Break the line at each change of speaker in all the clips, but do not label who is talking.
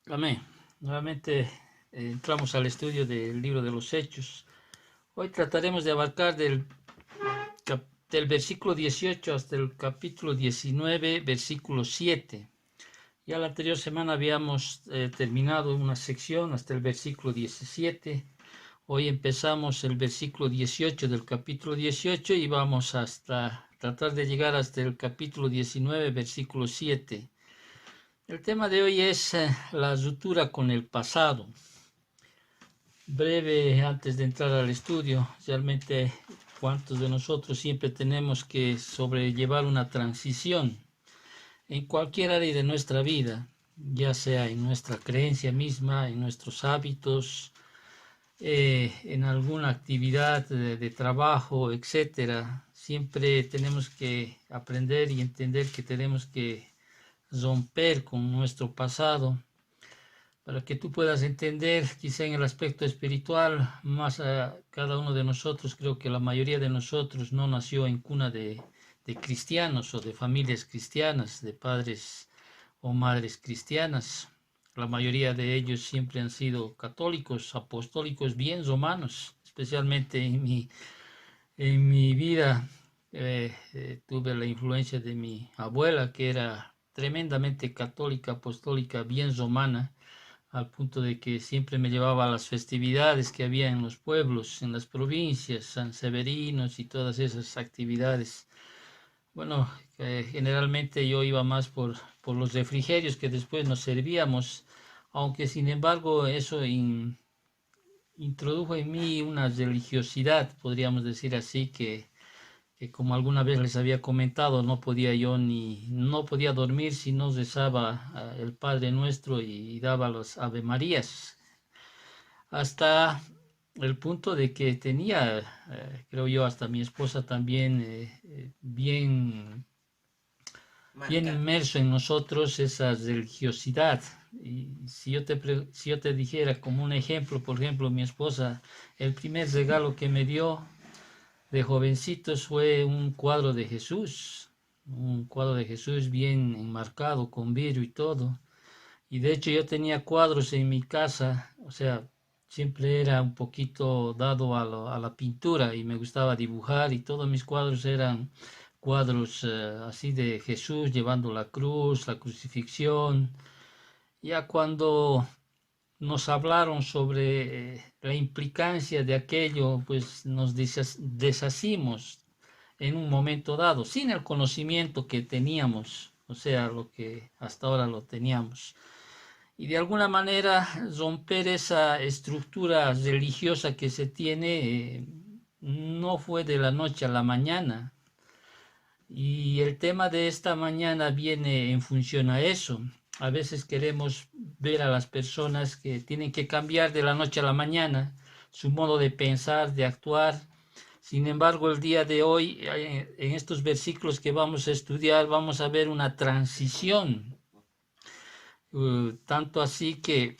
Amén. Nuevamente entramos al estudio del libro de los Hechos. Hoy trataremos de abarcar del versículo 18 hasta el capítulo 19, versículo 7. Ya la anterior semana habíamos terminado una sección hasta el versículo 17. Hoy empezamos el versículo 18 del capítulo 18 y vamos hasta tratar de llegar hasta el capítulo 19, versículo 7. El tema de hoy es la ruptura con el pasado. Breve antes de entrar al estudio, realmente cuántos de nosotros siempre tenemos que sobrellevar una transición en cualquier área de nuestra vida, ya sea en nuestra creencia misma, en nuestros hábitos, en alguna actividad de trabajo, etcétera. Siempre tenemos que aprender y entender que tenemos que romper con nuestro pasado para que tú puedas entender, quizá en el aspecto espiritual, más a cada uno de nosotros. Creo que la mayoría de nosotros no nació en cuna de cristianos o de familias cristianas, de padres o madres cristianas. La mayoría de ellos siempre han sido católicos, apostólicos, bien romanos. Especialmente en mi vida tuve la influencia de mi abuela, que era tremendamente católica, apostólica, bien romana, al punto de que siempre me llevaba a las festividades que había en los pueblos, en las provincias, San Severinos y todas esas actividades. Bueno, generalmente yo iba más por los refrigerios que después nos servíamos, aunque sin embargo eso introdujo en mí una religiosidad, podríamos decir así, que como alguna vez les había comentado, no podía dormir si no rezaba el Padre Nuestro y daba las Ave Marías, hasta el punto de que tenía, creo yo, hasta mi esposa también bien
Marca.
inmerso en nosotros esa religiosidad. Y si yo te dijera como un ejemplo, por ejemplo, mi esposa, el primer regalo que me dio de jovencitos fue un cuadro de Jesús bien enmarcado con vidrio y todo. Y de hecho yo tenía cuadros en mi casa, o sea, siempre era un poquito dado a la pintura y me gustaba dibujar y todos mis cuadros eran cuadros así de Jesús llevando la cruz, la crucifixión. Ya cuando nos hablaron sobre la implicancia de aquello, pues nos deshacimos en un momento dado, sin el conocimiento que teníamos, o sea, lo que hasta ahora lo teníamos. Y de alguna manera romper esa estructura religiosa que se tiene no fue de la noche a la mañana. Y el tema de esta mañana viene en función a eso. A veces queremos ver a las personas que tienen que cambiar de la noche a la mañana su modo de pensar, de actuar. Sin embargo, el día de hoy, en estos versículos que vamos a estudiar, vamos a ver una transición. Tanto así que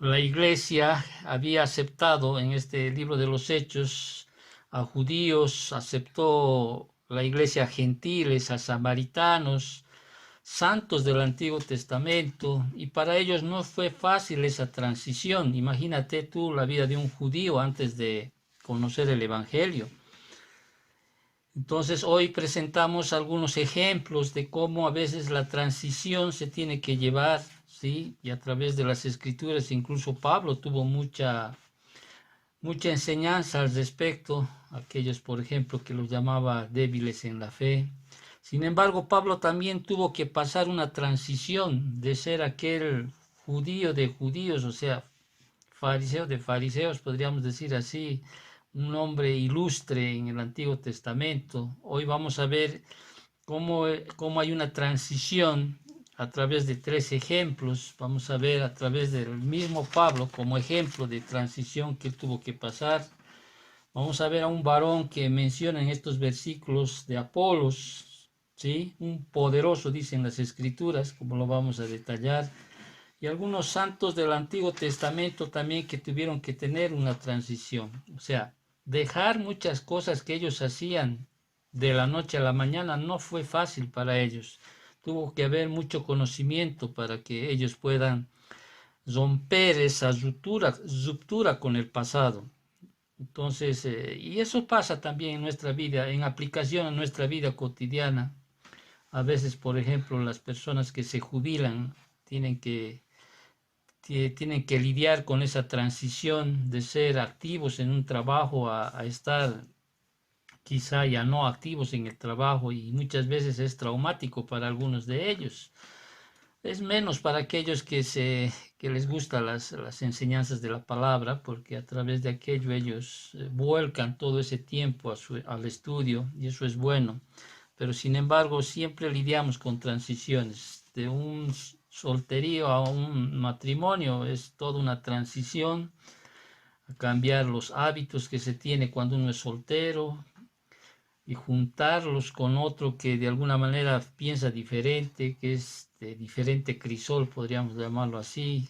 la iglesia había aceptado en este libro de los Hechos a judíos, aceptó la iglesia a gentiles, a samaritanos, santos del Antiguo Testamento, y para ellos no fue fácil esa transición. Imagínate tú la vida de un judío antes de conocer el Evangelio. Entonces hoy presentamos algunos ejemplos de cómo a veces la transición se tiene que llevar, ¿sí? Y a través de las escrituras, incluso Pablo tuvo mucha enseñanza al respecto, aquellos, por ejemplo, que los llamaba débiles en la fe. Sin embargo, Pablo también tuvo que pasar una transición de ser aquel judío de judíos, o sea, fariseo de fariseos, podríamos decir así, un hombre ilustre en el Antiguo Testamento. Hoy vamos a ver cómo hay una transición a través de tres ejemplos. Vamos a ver a través del mismo Pablo como ejemplo de transición que tuvo que pasar. Vamos a ver a un varón que menciona en estos versículos de Apolos, ¿sí? Un poderoso, dicen las escrituras, como lo vamos a detallar, y algunos santos del Antiguo Testamento también que tuvieron que tener una transición, o sea, dejar muchas cosas que ellos hacían de la noche a la mañana no fue fácil para ellos. Tuvo que haber mucho conocimiento para que ellos puedan romper esa ruptura con el pasado. Entonces, y eso pasa también en nuestra vida, en aplicación a nuestra vida cotidiana. A veces, por ejemplo, las personas que se jubilan tienen que, tienen que lidiar con esa transición de ser activos en un trabajo a estar quizá ya no activos en el trabajo, y muchas veces es traumático para algunos de ellos. Es menos para aquellos que les gustan las enseñanzas de la palabra, porque a través de aquello ellos vuelcan todo ese tiempo al estudio, y eso es bueno. Pero sin embargo siempre lidiamos con transiciones. De un solterío a un matrimonio es toda una transición, a cambiar los hábitos que se tiene cuando uno es soltero, y juntarlos con otro que de alguna manera piensa diferente, que es de diferente crisol, podríamos llamarlo así.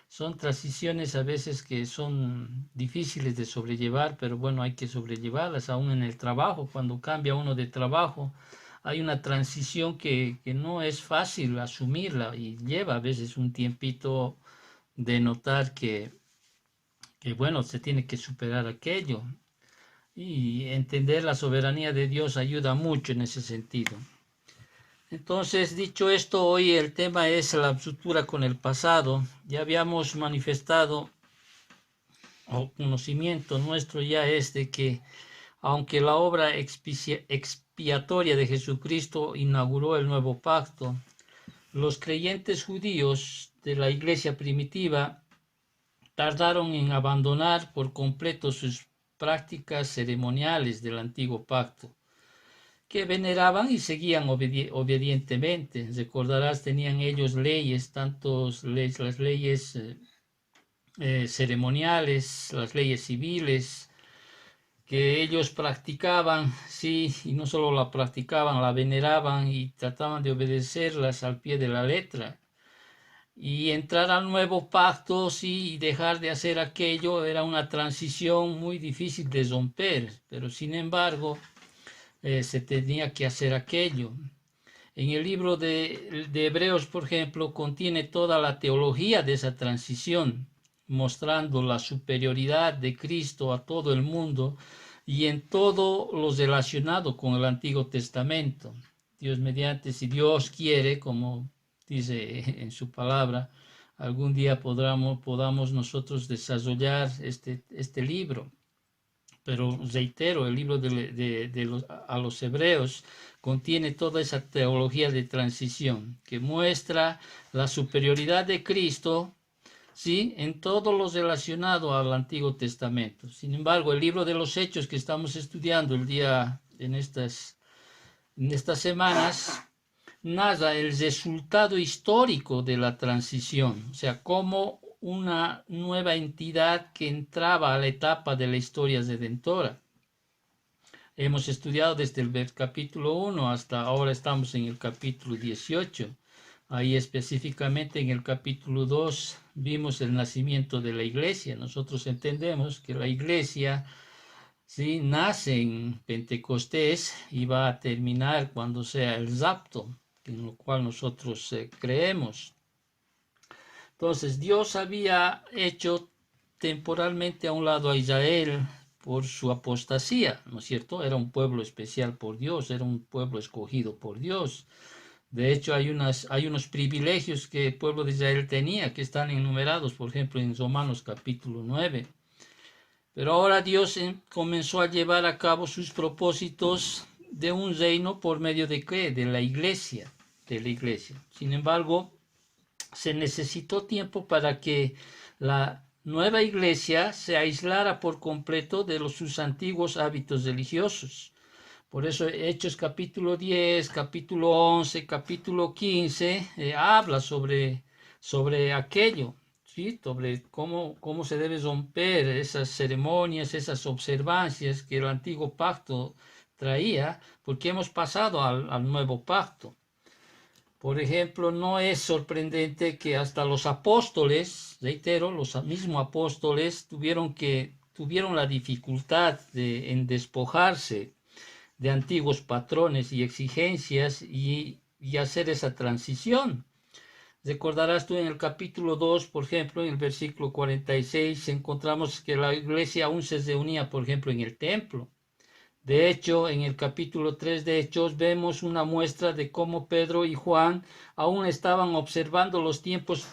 Son transiciones a veces que son difíciles de sobrellevar, pero bueno, hay que sobrellevarlas. Aún en el trabajo, cuando cambia uno de trabajo, hay una transición que no es fácil asumirla, y lleva a veces un tiempito de notar que bueno, se tiene que superar aquello. Y entender la soberanía de Dios ayuda mucho en ese sentido. Entonces, dicho esto, hoy el tema es la ruptura con el pasado. Ya habíamos manifestado, o conocimiento nuestro ya es de que, aunque la obra expiatoria de Jesucristo inauguró el nuevo pacto, los creyentes judíos de la iglesia primitiva tardaron en abandonar por completo sus prácticas ceremoniales del antiguo pacto, que veneraban y seguían obedientemente. Recordarás, tenían ellos leyes, las leyes ceremoniales, las leyes civiles, que ellos practicaban, sí, y no solo la practicaban, la veneraban y trataban de obedecerlas al pie de la letra. Y entrar al nuevo pacto, sí, y dejar de hacer aquello era una transición muy difícil de romper, pero sin embargo se tenía que hacer aquello. En el libro de Hebreos, por ejemplo, contiene toda la teología de esa transición, mostrando la superioridad de Cristo a todo el mundo y en todo lo relacionado con el Antiguo Testamento. Dios mediante, si Dios quiere, como dice en su palabra, algún día podamos nosotros desarrollar este libro. Pero reitero, el libro a los Hebreos contiene toda esa teología de transición que muestra la superioridad de Cristo, ¿sí?, en todo lo relacionado al Antiguo Testamento. Sin embargo, el libro de los Hechos que estamos estudiando en estas semanas narra el resultado histórico de la transición, o sea, cómo una nueva entidad que entraba a la etapa de la historia redentora. Hemos estudiado desde el capítulo 1 hasta ahora estamos en el capítulo 18. Ahí específicamente en el capítulo 2 vimos el nacimiento de la iglesia. Nosotros entendemos que la iglesia, sí, nace en Pentecostés y va a terminar cuando sea el rapto, en lo cual nosotros creemos. Entonces Dios había hecho temporalmente a un lado a Israel por su apostasía, ¿no es cierto? Era un pueblo especial por Dios, era un pueblo escogido por Dios. De hecho, hay unos privilegios que el pueblo de Israel tenía, que están enumerados, por ejemplo, en Romanos capítulo 9. Pero ahora Dios comenzó a llevar a cabo sus propósitos de un reino por medio de ¿qué? De la iglesia. Sin embargo, se necesitó tiempo para que la nueva iglesia se aislara por completo de sus antiguos hábitos religiosos. Por eso Hechos capítulo 10, capítulo 11, capítulo 15 habla sobre aquello, ¿sí? Sobre cómo se debe romper esas ceremonias, esas observancias que el antiguo pacto traía, porque hemos pasado al nuevo pacto. Por ejemplo, no es sorprendente que hasta los apóstoles, reitero, los mismos apóstoles tuvieron la dificultad en despojarse de antiguos patrones y exigencias y hacer esa transición. Recordarás tú en el capítulo 2, por ejemplo, en el versículo 46, encontramos que la iglesia aún se reunía, por ejemplo, en el templo. De hecho, en el capítulo 3 de Hechos vemos una muestra de cómo Pedro y Juan aún estaban observando los tiempos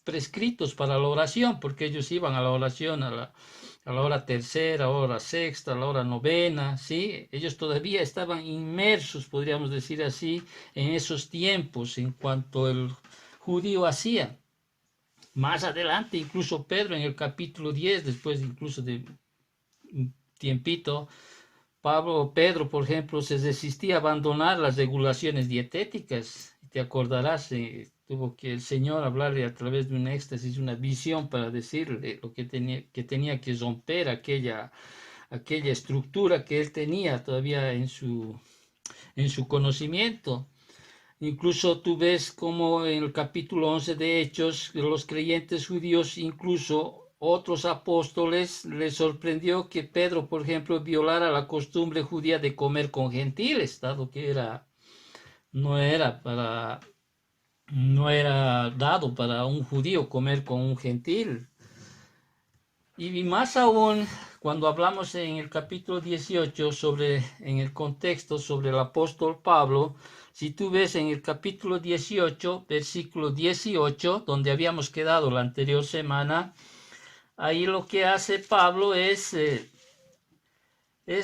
prescritos para la oración, porque ellos iban a la oración a la hora tercera, a la hora sexta, a la hora novena, ¿sí? Ellos todavía estaban inmersos, podríamos decir así, en esos tiempos en cuanto el judío hacía. Más adelante, incluso Pedro en el capítulo 10, después incluso de un tiempito, Pedro, por ejemplo, se resistía a abandonar las regulaciones dietéticas. Te acordarás, tuvo que el Señor hablarle a través de un éxtasis, una visión para decirle lo que tenía que romper aquella estructura que él tenía todavía en su conocimiento. Incluso tú ves como en el capítulo 11 de Hechos, los creyentes judíos, incluso otros apóstoles, les sorprendió que Pedro, por ejemplo, violara la costumbre judía de comer con gentiles, dado que no era dado para un judío comer con un gentil. Y más aún, cuando hablamos en el capítulo 18 en el contexto sobre el apóstol Pablo, si tú ves en el capítulo 18, versículo 18, donde habíamos quedado la anterior semana, ahí lo que hace Pablo es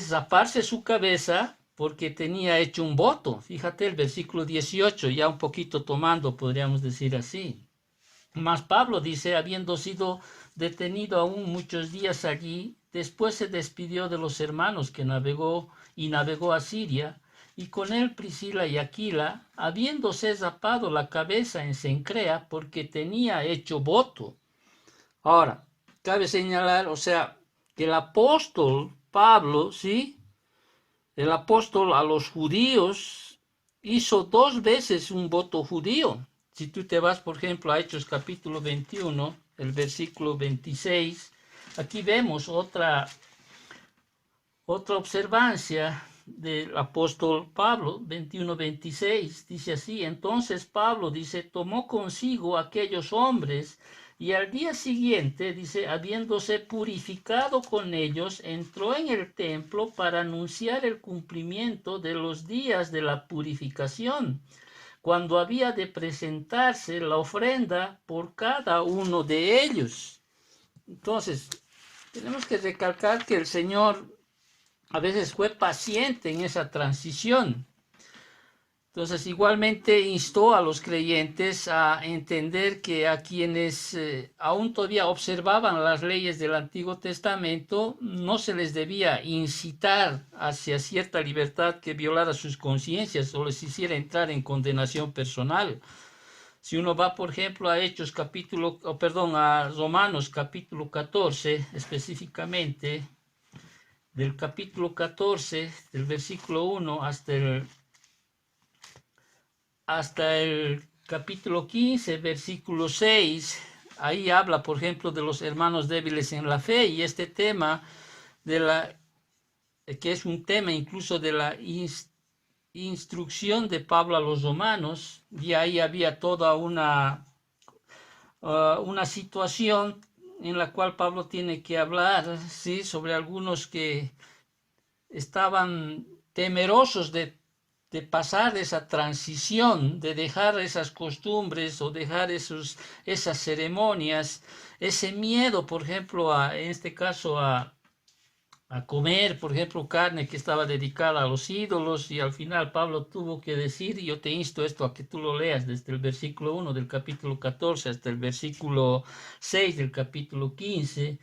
raparse su cabeza porque tenía hecho un voto. Fíjate el versículo 18, ya un poquito tomando, podríamos decir así. Mas Pablo dice, habiendo sido detenido aún muchos días allí, después se despidió de los hermanos que navegó a Siria, y con él Priscila y Aquila, habiéndose rapado la cabeza en Cencrea, porque tenía hecho voto. Ahora, cabe señalar, o sea, que el apóstol Pablo, ¿sí? El apóstol a los judíos hizo 2 veces un voto judío. Si tú te vas, por ejemplo, a Hechos capítulo 21, el versículo 26, aquí vemos otra observancia del apóstol Pablo, 21-26, dice así: entonces Pablo, dice, tomó consigo aquellos hombres y al día siguiente, dice, habiéndose purificado con ellos, entró en el templo para anunciar el cumplimiento de los días de la purificación, cuando había de presentarse la ofrenda por cada uno de ellos. Entonces, tenemos que recalcar que el Señor a veces fue paciente en esa transición. Entonces, igualmente instó a los creyentes a entender que a quienes aún todavía observaban las leyes del Antiguo Testamento, no se les debía incitar hacia cierta libertad que violara sus conciencias o les hiciera entrar en condenación personal. Si uno va, por ejemplo, a a Romanos capítulo 14, específicamente, del capítulo 14, del versículo 1 hasta el capítulo 15, versículo 6, ahí habla, por ejemplo, de los hermanos débiles en la fe, y este tema que es un tema incluso de la instrucción de Pablo a los romanos, y ahí había toda una situación en la cual Pablo tiene que hablar, ¿sí?, sobre algunos que estaban temerosos de pasar esa transición, de dejar esas costumbres o dejar esas ceremonias, ese miedo, por ejemplo, en este caso a comer, por ejemplo, carne que estaba dedicada a los ídolos, y al final Pablo tuvo que decir, y yo te insto esto a que tú lo leas desde el versículo 1 del capítulo 14 hasta el versículo 6 del capítulo 15,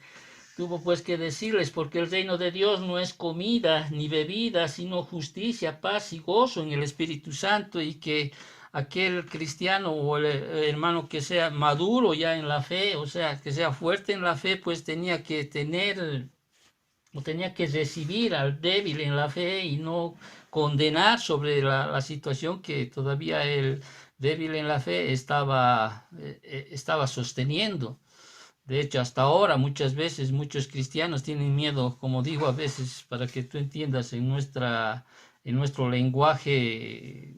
tuvo pues que decirles, porque el reino de Dios no es comida ni bebida, sino justicia, paz y gozo en el Espíritu Santo, y que aquel cristiano o el hermano que sea maduro ya en la fe, o sea, que sea fuerte en la fe, pues tenía que recibir al débil en la fe y no condenar sobre la situación que todavía el débil en la fe estaba sosteniendo. De hecho, hasta ahora muchas veces muchos cristianos tienen miedo, como digo a veces, para que tú entiendas en nuestro lenguaje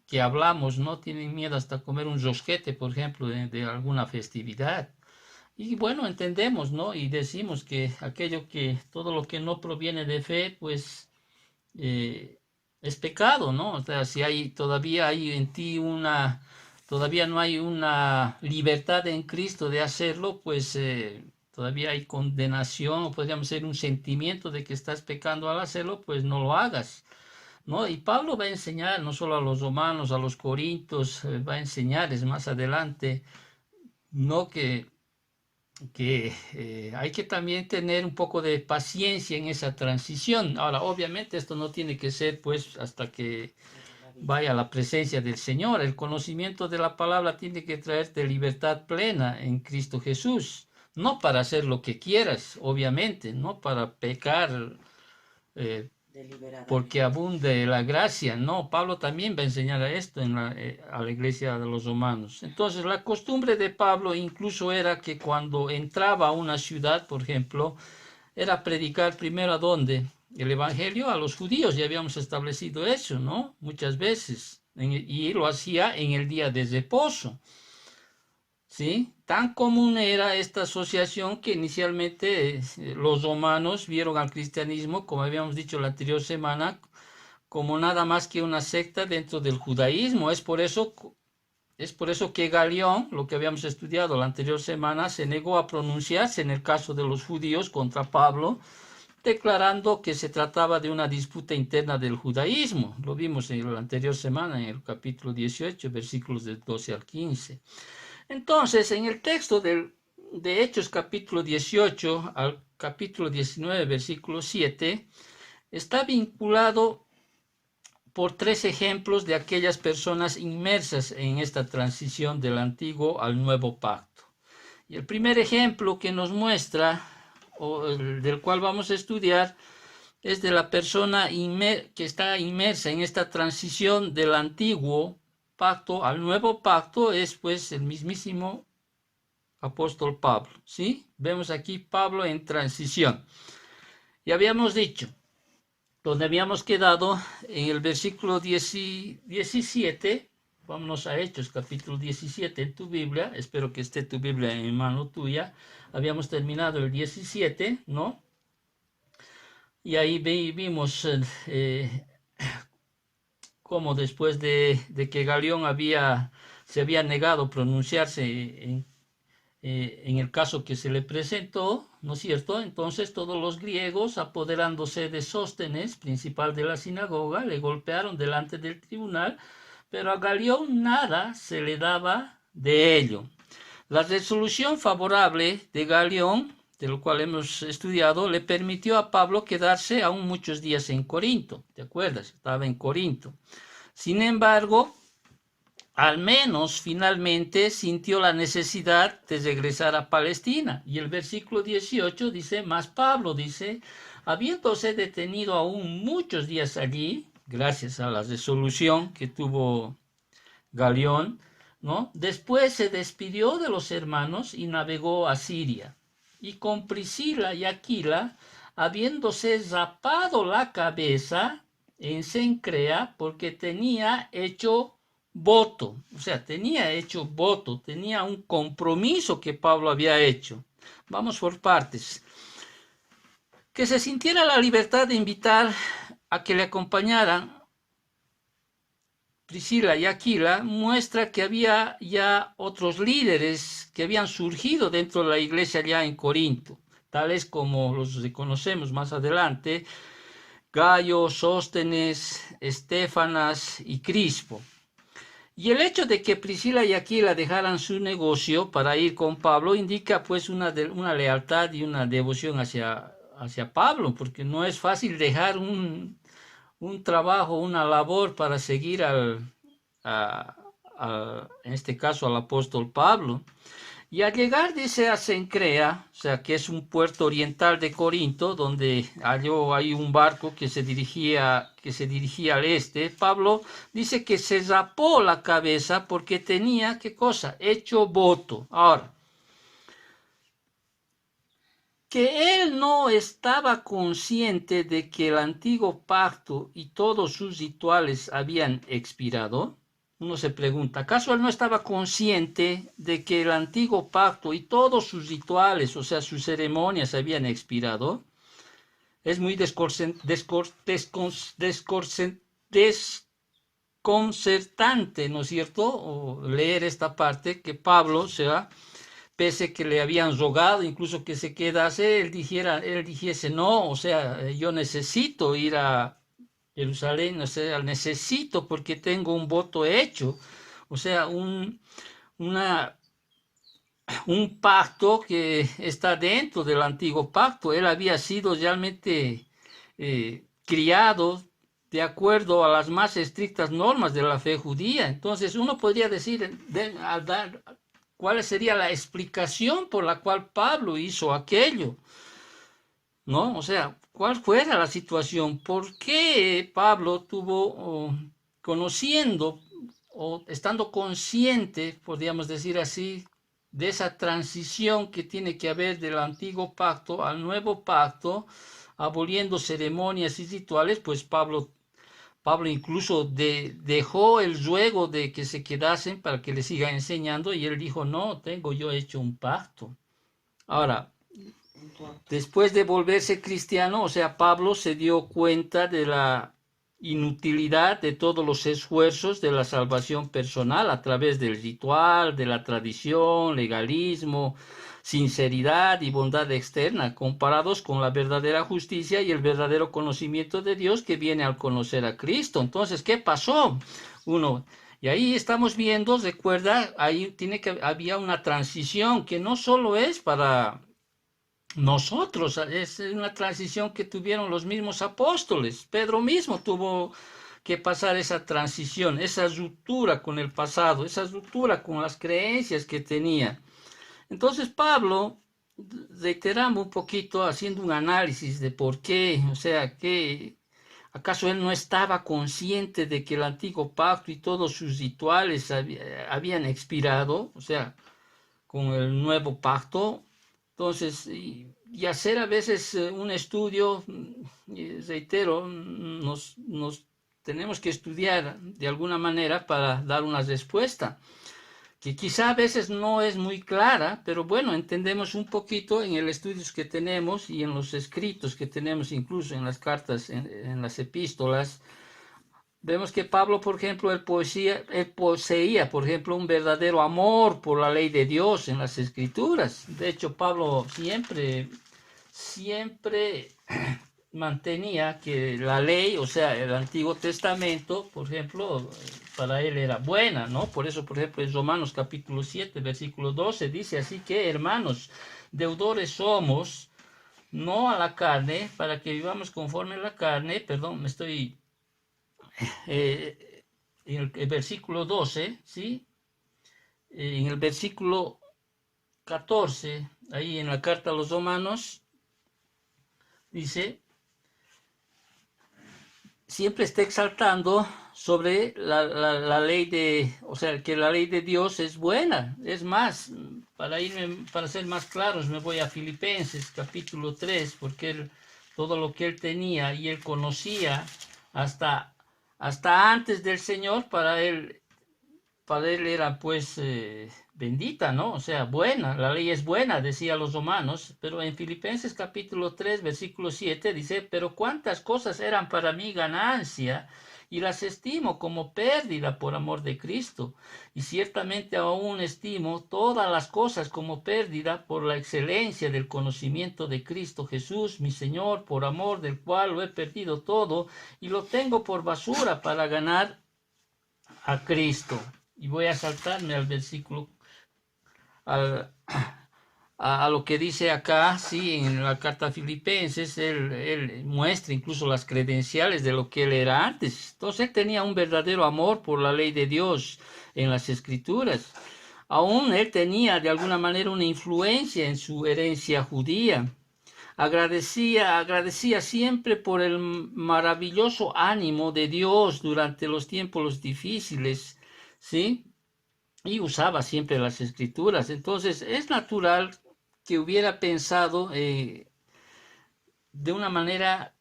que hablamos, ¿no? Tienen miedo hasta comer un rosquete, por ejemplo, de alguna festividad. Y bueno, entendemos, ¿no? Y decimos que todo lo que no proviene de fe, pues es pecado, ¿no? O sea, si todavía hay en ti todavía no hay una libertad en Cristo de hacerlo, pues todavía hay condenación, o podríamos decir un sentimiento de que estás pecando al hacerlo, pues no lo hagas, ¿no? Y Pablo va a enseñar no solo a los romanos, a los corintios, va a enseñarles más adelante, ¿no? Que hay que también tener un poco de paciencia en esa transición. Ahora, obviamente esto no tiene que ser pues hasta que vaya a la presencia del Señor. El conocimiento de la palabra tiene que traerte libertad plena en Cristo Jesús, no para hacer lo que quieras, obviamente, no para pecar eh, porque abunde la gracia. No, Pablo también va a enseñar a esto a la iglesia de los romanos. Entonces, la costumbre de Pablo incluso era que cuando entraba a una ciudad, por ejemplo, era predicar primero a dónde? El evangelio a los judíos, ya habíamos establecido eso, ¿no? Muchas veces. Y lo hacía en el día de reposo. ¿Sí? Tan común era esta asociación que inicialmente los romanos vieron al cristianismo, como habíamos dicho la anterior semana, como nada más que una secta dentro del judaísmo. Es por eso que Galión, lo que habíamos estudiado la anterior semana, se negó a pronunciarse en el caso de los judíos contra Pablo, declarando que se trataba de una disputa interna del judaísmo. Lo vimos en la anterior semana, en el capítulo 18, versículos del 12 al 15. Entonces, en el texto de Hechos capítulo 18 al capítulo 19, versículo 7, está vinculado por tres ejemplos de aquellas personas inmersas en esta transición del antiguo al nuevo pacto. Y el primer ejemplo que nos muestra, o del cual vamos a estudiar, es de la persona que está inmersa en esta transición del antiguo pacto al nuevo pacto, es pues el mismísimo apóstol Pablo, ¿sí? Vemos aquí Pablo en transición. Y habíamos dicho, donde habíamos quedado en el versículo 17, vámonos a Hechos, capítulo 17 en tu Biblia, espero que esté tu Biblia en mano tuya, habíamos terminado el 17, ¿no? Y ahí vimos cómo después de que Galión se había negado a pronunciarse en el caso que se le presentó, ¿no es cierto? Entonces todos los griegos, apoderándose de Sóstenes, principal de la sinagoga, le golpearon delante del tribunal, pero a Galión nada se le daba de ello. La resolución favorable de Galión, de lo cual hemos estudiado, le permitió a Pablo quedarse aún muchos días en Corinto, ¿te acuerdas? Estaba en Corinto. Sin embargo, al menos finalmente sintió la necesidad de regresar a Palestina. Y el versículo 18 dice, más Pablo dice, habiéndose detenido aún muchos días allí, gracias a la resolución que tuvo Galión, ¿no? Después se despidió de los hermanos y navegó a Siria. Y con Priscila y Aquila, habiéndose rapado la cabeza en Cencrea, porque tenía hecho voto, o sea, tenía hecho voto, tenía un compromiso que Pablo había hecho. Vamos por partes. Que se sintiera la libertad de invitar a que le acompañaran Priscila y Aquila muestra que había ya otros líderes que habían surgido dentro de la iglesia ya en Corinto, tales como los reconocemos más adelante, Gayo, Sóstenes, Estéfanas y Crispo. Y el hecho de que Priscila y Aquila dejaran su negocio para ir con Pablo indica pues una lealtad y una devoción hacia Pablo, porque no es fácil dejar un trabajo, una labor para seguir en este caso al apóstol Pablo. Y al llegar, dice, a Cencrea, o sea, que es un puerto oriental de Corinto, donde hay un barco que se dirigía al este, Pablo dice que se rapó la cabeza porque tenía, ¿qué cosa? Hecho voto. Ahora, que él no estaba consciente de que el antiguo pacto y todos sus rituales habían expirado, uno se pregunta, ¿acaso él no estaba consciente de que el antiguo pacto y todos sus rituales, o sea, sus ceremonias habían expirado? Es muy desconcertante, ¿no es cierto?, o leer esta parte que Pablo, o sea, pese que le habían rogado incluso que se quedase, él dijese, no, o sea, yo necesito ir a Jerusalén, o sea, necesito porque tengo un voto hecho, o sea, una, un pacto que está dentro del antiguo pacto. Él había sido realmente criado de acuerdo a las más estrictas normas de la fe judía. Entonces uno podría decir, al dar, cuál sería la explicación por la cual Pablo hizo aquello, ¿no? O sea, ¿cuál fuera la situación? ¿Por qué Pablo tuvo, conociendo o estando consciente, podríamos decir así, de esa transición que tiene que haber del antiguo pacto al nuevo pacto, aboliendo ceremonias y rituales, pues Pablo incluso dejó el ruego de que se quedasen para que le siga enseñando y él dijo, no, tengo yo hecho un pacto. Ahora, después de volverse cristiano, o sea, Pablo se dio cuenta de la inutilidad de todos los esfuerzos de la salvación personal a través del ritual, de la tradición, legalismo, sinceridad y bondad externa, comparados con la verdadera justicia y el verdadero conocimiento de Dios que viene al conocer a Cristo. Entonces, ¿qué pasó? Y ahí estamos viendo, recuerda, ahí había una transición que no solo es para nosotros, es una transición que tuvieron los mismos apóstoles. Pedro mismo tuvo que pasar esa transición, esa ruptura con el pasado, esa ruptura con las creencias que tenía. Entonces Pablo, reiteramos un poquito, haciendo un análisis de por qué, o sea, que ¿acaso él no estaba consciente de que el antiguo pacto y todos sus rituales habían expirado? O sea, con el nuevo pacto. Entonces, y hacer a veces un estudio, reitero, nos tenemos que estudiar de alguna manera para dar una respuesta, que quizá a veces no es muy clara, pero bueno, entendemos un poquito en el estudio que tenemos y en los escritos que tenemos, incluso en las cartas, en las epístolas. Vemos que Pablo, por ejemplo, él poseía, por ejemplo, un verdadero amor por la ley de Dios en las Escrituras. De hecho, Pablo siempre mantenía que la ley, o sea, el Antiguo Testamento, por ejemplo, para él era buena, ¿no? Por eso, por ejemplo, en Romanos capítulo 7, versículo 12, dice así que, hermanos, deudores somos, no a la carne, para que vivamos conforme a la carne, perdón, me estoy en el versículo 12, ¿sí? En el versículo 14, ahí en la carta a los romanos, dice, siempre está exaltando sobre la ley de, o sea, que la ley de Dios es buena. Es más, para ser más claros, me voy a Filipenses capítulo 3, porque todo lo que él tenía y él conocía hasta antes del Señor, para él era pues bendita, ¿no? O sea, buena, la ley es buena, decía los romanos, pero en Filipenses capítulo 3, versículo 7 dice, pero cuántas cosas eran para mí ganancia y las estimo como pérdida por amor de Cristo. Y ciertamente aún estimo todas las cosas como pérdida por la excelencia del conocimiento de Cristo Jesús, mi Señor, por amor del cual lo he perdido todo y lo tengo por basura para ganar a Cristo. Y voy a saltarme al versículo, a lo que dice acá, sí, en la carta a Filipenses, él muestra incluso las credenciales de lo que él era antes. Entonces él tenía un verdadero amor por la ley de Dios en las Escrituras. Aún él tenía de alguna manera una influencia en su herencia judía. Agradecía siempre por el maravilloso ánimo de Dios durante los tiempos difíciles, ¿sí? Y usaba siempre las escrituras. Entonces, es natural que hubiera pensado de una manera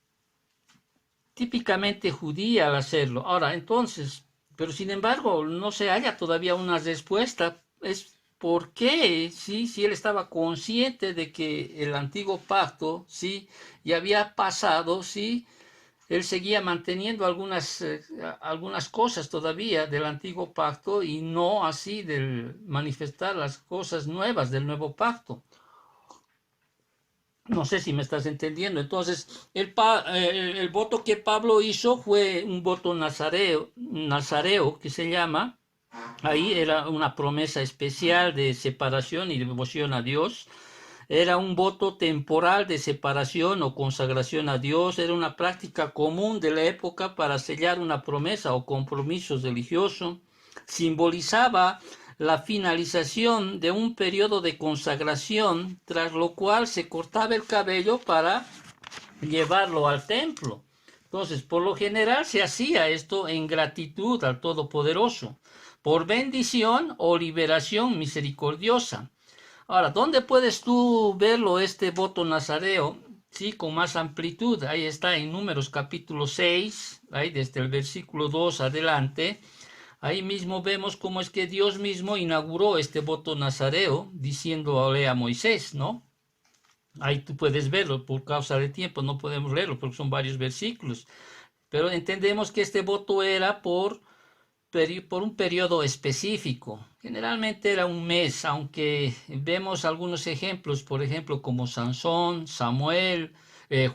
típicamente judía al hacerlo. Ahora, entonces, Pero sin embargo, no se halla todavía una respuesta. Es por qué, ¿sí? Si él estaba consciente de que el antiguo pacto, ¿sí? Ya había pasado, ¿sí? Él seguía manteniendo algunas cosas todavía del antiguo pacto y no así del manifestar las cosas nuevas del nuevo pacto. No sé si me estás entendiendo. Entonces, el voto que Pablo hizo fue un voto nazareo que se llama. Ahí era una promesa especial de separación y devoción a Dios. Era un voto temporal de separación o consagración a Dios. Era una práctica común de la época para sellar una promesa o compromiso religioso. Simbolizaba la finalización de un periodo de consagración, tras lo cual se cortaba el cabello para llevarlo al templo. Entonces, por lo general se hacía esto en gratitud al Todopoderoso, por bendición o liberación misericordiosa. Ahora, ¿dónde puedes tú verlo este voto nazareo? Sí, con más amplitud. Ahí está en Números capítulo 6, ahí desde el versículo 2 adelante. Ahí mismo vemos cómo es que Dios mismo inauguró este voto nazareo, diciéndole a Moisés, ¿no? Ahí tú puedes verlo, por causa de tiempo no podemos leerlo porque son varios versículos. Pero entendemos que este voto era por un periodo específico. Generalmente era un mes, aunque vemos algunos ejemplos, por ejemplo, como Sansón, Samuel,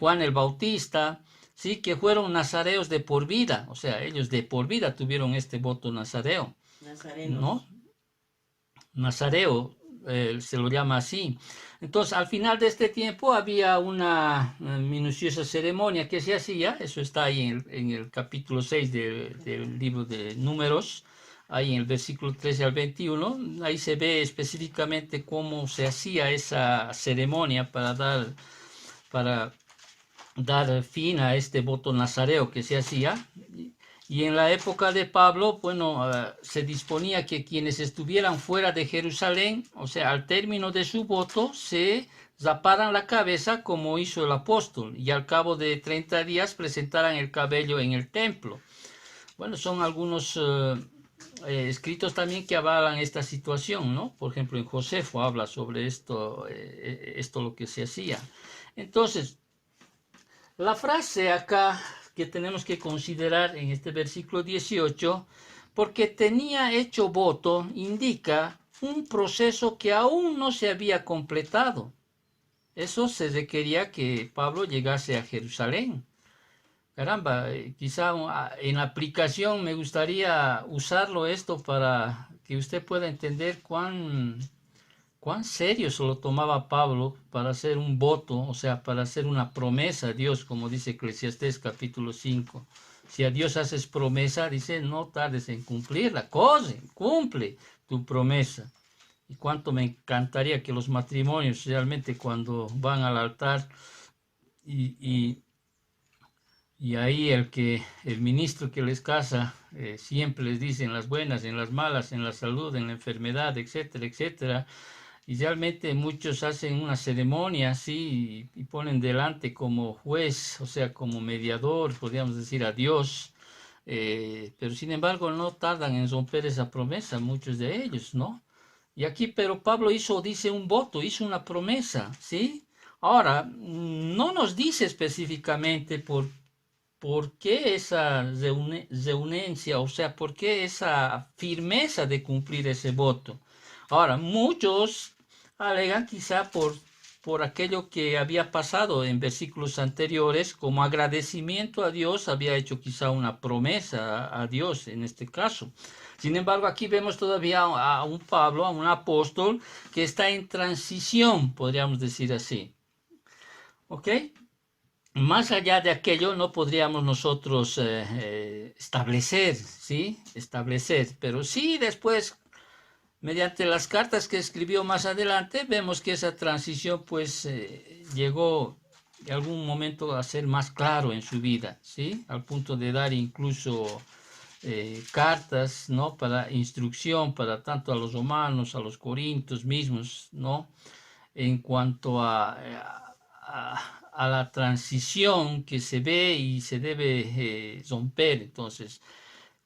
Juan el Bautista, sí, que fueron nazareos de por vida, o sea, ellos de por vida tuvieron este voto nazareo,
Nazarenos.
¿no? Nazareo, se lo llama así. Entonces, al final de este tiempo había una minuciosa ceremonia que se hacía, eso está ahí en el capítulo 6 del libro de Números, ahí en el versículo 13 al 21, ahí se ve específicamente cómo se hacía esa ceremonia para dar fin a este voto nazareo que se hacía. Y en la época de Pablo, bueno, se disponía que quienes estuvieran fuera de Jerusalén, o sea, al término de su voto, se raparan la cabeza como hizo el apóstol y al cabo de 30 días presentaran el cabello en el templo. Bueno, son algunos escritos también que avalan esta situación, ¿no? Por ejemplo, en Josefo habla sobre esto lo que se hacía. Entonces, la frase acá que tenemos que considerar en este versículo 18, porque tenía hecho voto, indica un proceso que aún no se había completado. Eso se requería que Pablo llegase a Jerusalén. Caramba, quizá en la aplicación me gustaría usarlo esto para que usted pueda entender cuán serio se lo tomaba Pablo para hacer un voto, o sea, para hacer una promesa a Dios, como dice Eclesiastés capítulo 5. Si a Dios haces promesa, dice, no tardes en cumplirla, cumple tu promesa. Y cuánto me encantaría que los matrimonios realmente cuando van al altar y, y ahí el ministro que les casa, siempre les dice en las buenas, en las malas, en la salud, en la enfermedad, etcétera, etcétera. Y realmente muchos hacen una ceremonia así y ponen delante como juez, o sea, como mediador, podríamos decir, a Dios. Pero sin embargo no tardan en romper esa promesa, muchos de ellos, ¿no? Y aquí, pero Pablo dice un voto, hizo una promesa, ¿sí? Ahora, no nos dice específicamente por qué esa reunencia, o sea, por qué esa firmeza de cumplir ese voto. Ahora, muchos alegan quizá por aquello que había pasado en versículos anteriores, como agradecimiento a Dios, había hecho quizá una promesa a Dios en este caso. Sin embargo, aquí vemos todavía a un Pablo, a un apóstol, que está en transición, podríamos decir así. ¿Ok? Más allá de aquello no podríamos nosotros establecer, ¿sí? Establecer, pero sí después, mediante las cartas que escribió más adelante, vemos que esa transición pues llegó en algún momento a ser más claro en su vida, ¿sí? Al punto de dar incluso cartas, ¿no? Para instrucción, para tanto a los romanos, a los corintios mismos, ¿no? En cuanto a la transición que se ve y se debe romper. Entonces,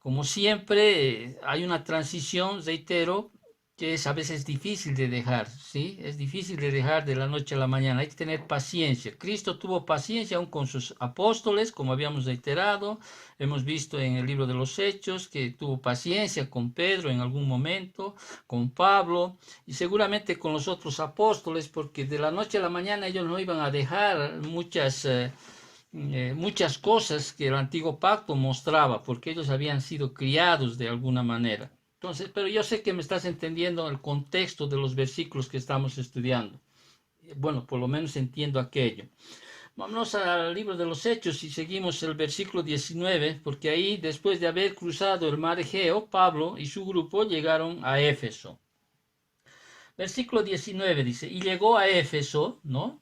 como siempre, hay una transición, reitero, que es a veces difícil de dejar, ¿sí? Es difícil de dejar de la noche a la mañana, hay que tener paciencia. Cristo tuvo paciencia aún con sus apóstoles, como habíamos reiterado, hemos visto en el libro de los Hechos que tuvo paciencia con Pedro en algún momento, con Pablo y seguramente con los otros apóstoles, porque de la noche a la mañana ellos no iban a dejar muchas cosas que el antiguo pacto mostraba, porque ellos habían sido criados de alguna manera. Entonces, pero yo sé que me estás entendiendo el contexto de los versículos que estamos estudiando. Bueno, por lo menos entiendo aquello. Vámonos al libro de los Hechos y seguimos el versículo 19, porque ahí, después de haber cruzado el mar Egeo, Pablo y su grupo llegaron a Éfeso. Versículo 19 dice, y llegó a Éfeso, ¿no?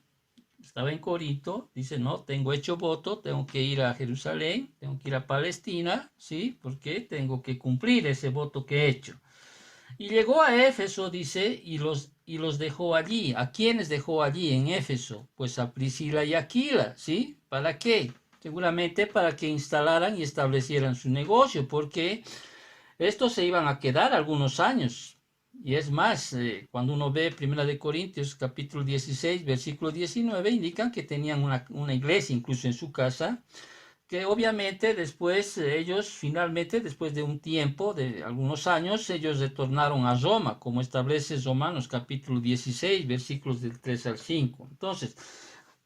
Estaba en Corinto, dice, no, tengo hecho voto, tengo que ir a Jerusalén, tengo que ir a Palestina, ¿sí? Porque tengo que cumplir ese voto que he hecho. Y llegó a Éfeso, dice, y los dejó allí. ¿A quiénes dejó allí en Éfeso? Pues a Priscila y Aquila, ¿sí? ¿Para qué? Seguramente para que instalaran y establecieran su negocio, porque estos se iban a quedar algunos años. Y es más, cuando uno ve 1 Corintios capítulo 16, versículo 19, indican que tenían una iglesia incluso en su casa, que obviamente después ellos finalmente, después de un tiempo, de algunos años, ellos retornaron a Roma, como establece Romanos capítulo 16, versículos del 3 al 5. Entonces,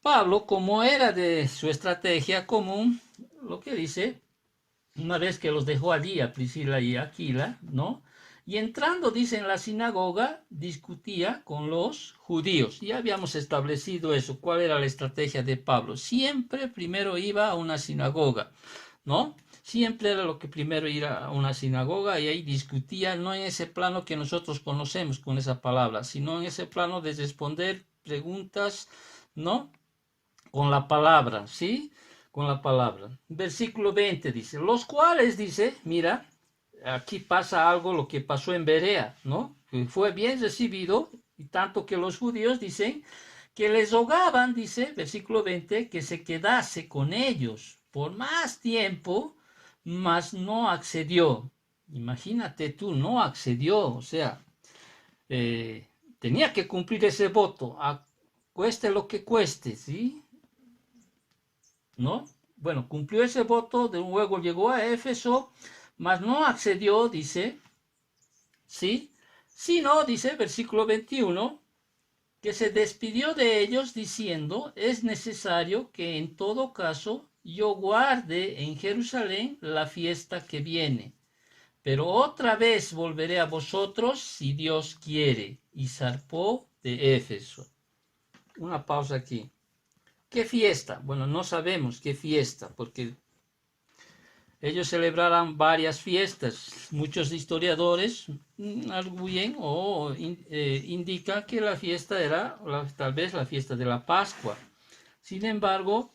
Pablo, como era de su estrategia común, lo que dice, una vez que los dejó allí a Priscila y Aquila, ¿no? Y entrando, dice, en la sinagoga, discutía con los judíos. Ya habíamos establecido eso. ¿Cuál era la estrategia de Pablo? Siempre primero iba a una sinagoga, ¿no? Siempre era lo que primero ir a una sinagoga y ahí discutía, no en ese plano que nosotros conocemos con esa palabra, sino en ese plano de responder preguntas, ¿no? Con la palabra, ¿sí? Con la palabra. Versículo 20 dice, los cuales, dice, mira, aquí pasa algo lo que pasó en Berea, ¿no? Que fue bien recibido, y tanto que los judíos dicen que les rogaban, dice, versículo 20, que se quedase con ellos por más tiempo, mas no accedió. Imagínate tú, no accedió, o sea, tenía que cumplir ese voto, cueste lo que cueste, ¿sí? ¿No? Bueno, cumplió ese voto, de luego llegó a Éfeso, mas no accedió, dice, ¿sí? Sino, dice, versículo 21, que se despidió de ellos diciendo, es necesario que en todo caso yo guarde en Jerusalén la fiesta que viene, pero otra vez volveré a vosotros si Dios quiere. Y zarpó de Éfeso. Una pausa aquí. ¿Qué fiesta? Bueno, no sabemos qué fiesta, porque ellos celebraron varias fiestas. Muchos historiadores arguyen o indican que la fiesta era tal vez la fiesta de la Pascua. Sin embargo,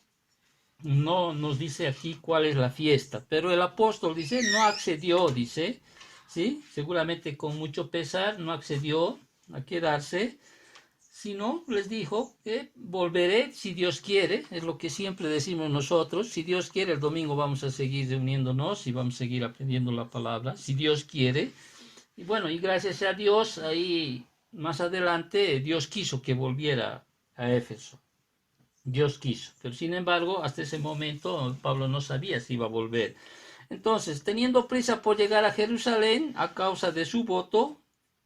no nos dice aquí cuál es la fiesta, pero el apóstol dice, no accedió, dice, ¿sí? Seguramente con mucho pesar, no accedió a quedarse, sino les dijo que volveré si Dios quiere, es lo que siempre decimos nosotros, si Dios quiere el domingo vamos a seguir reuniéndonos y vamos a seguir aprendiendo la palabra, si Dios quiere. Y bueno, y gracias a Dios, ahí más adelante Dios quiso que volviera a Éfeso. Dios quiso, pero sin embargo, hasta ese momento Pablo no sabía si iba a volver. Entonces, teniendo prisa por llegar a Jerusalén a causa de su voto,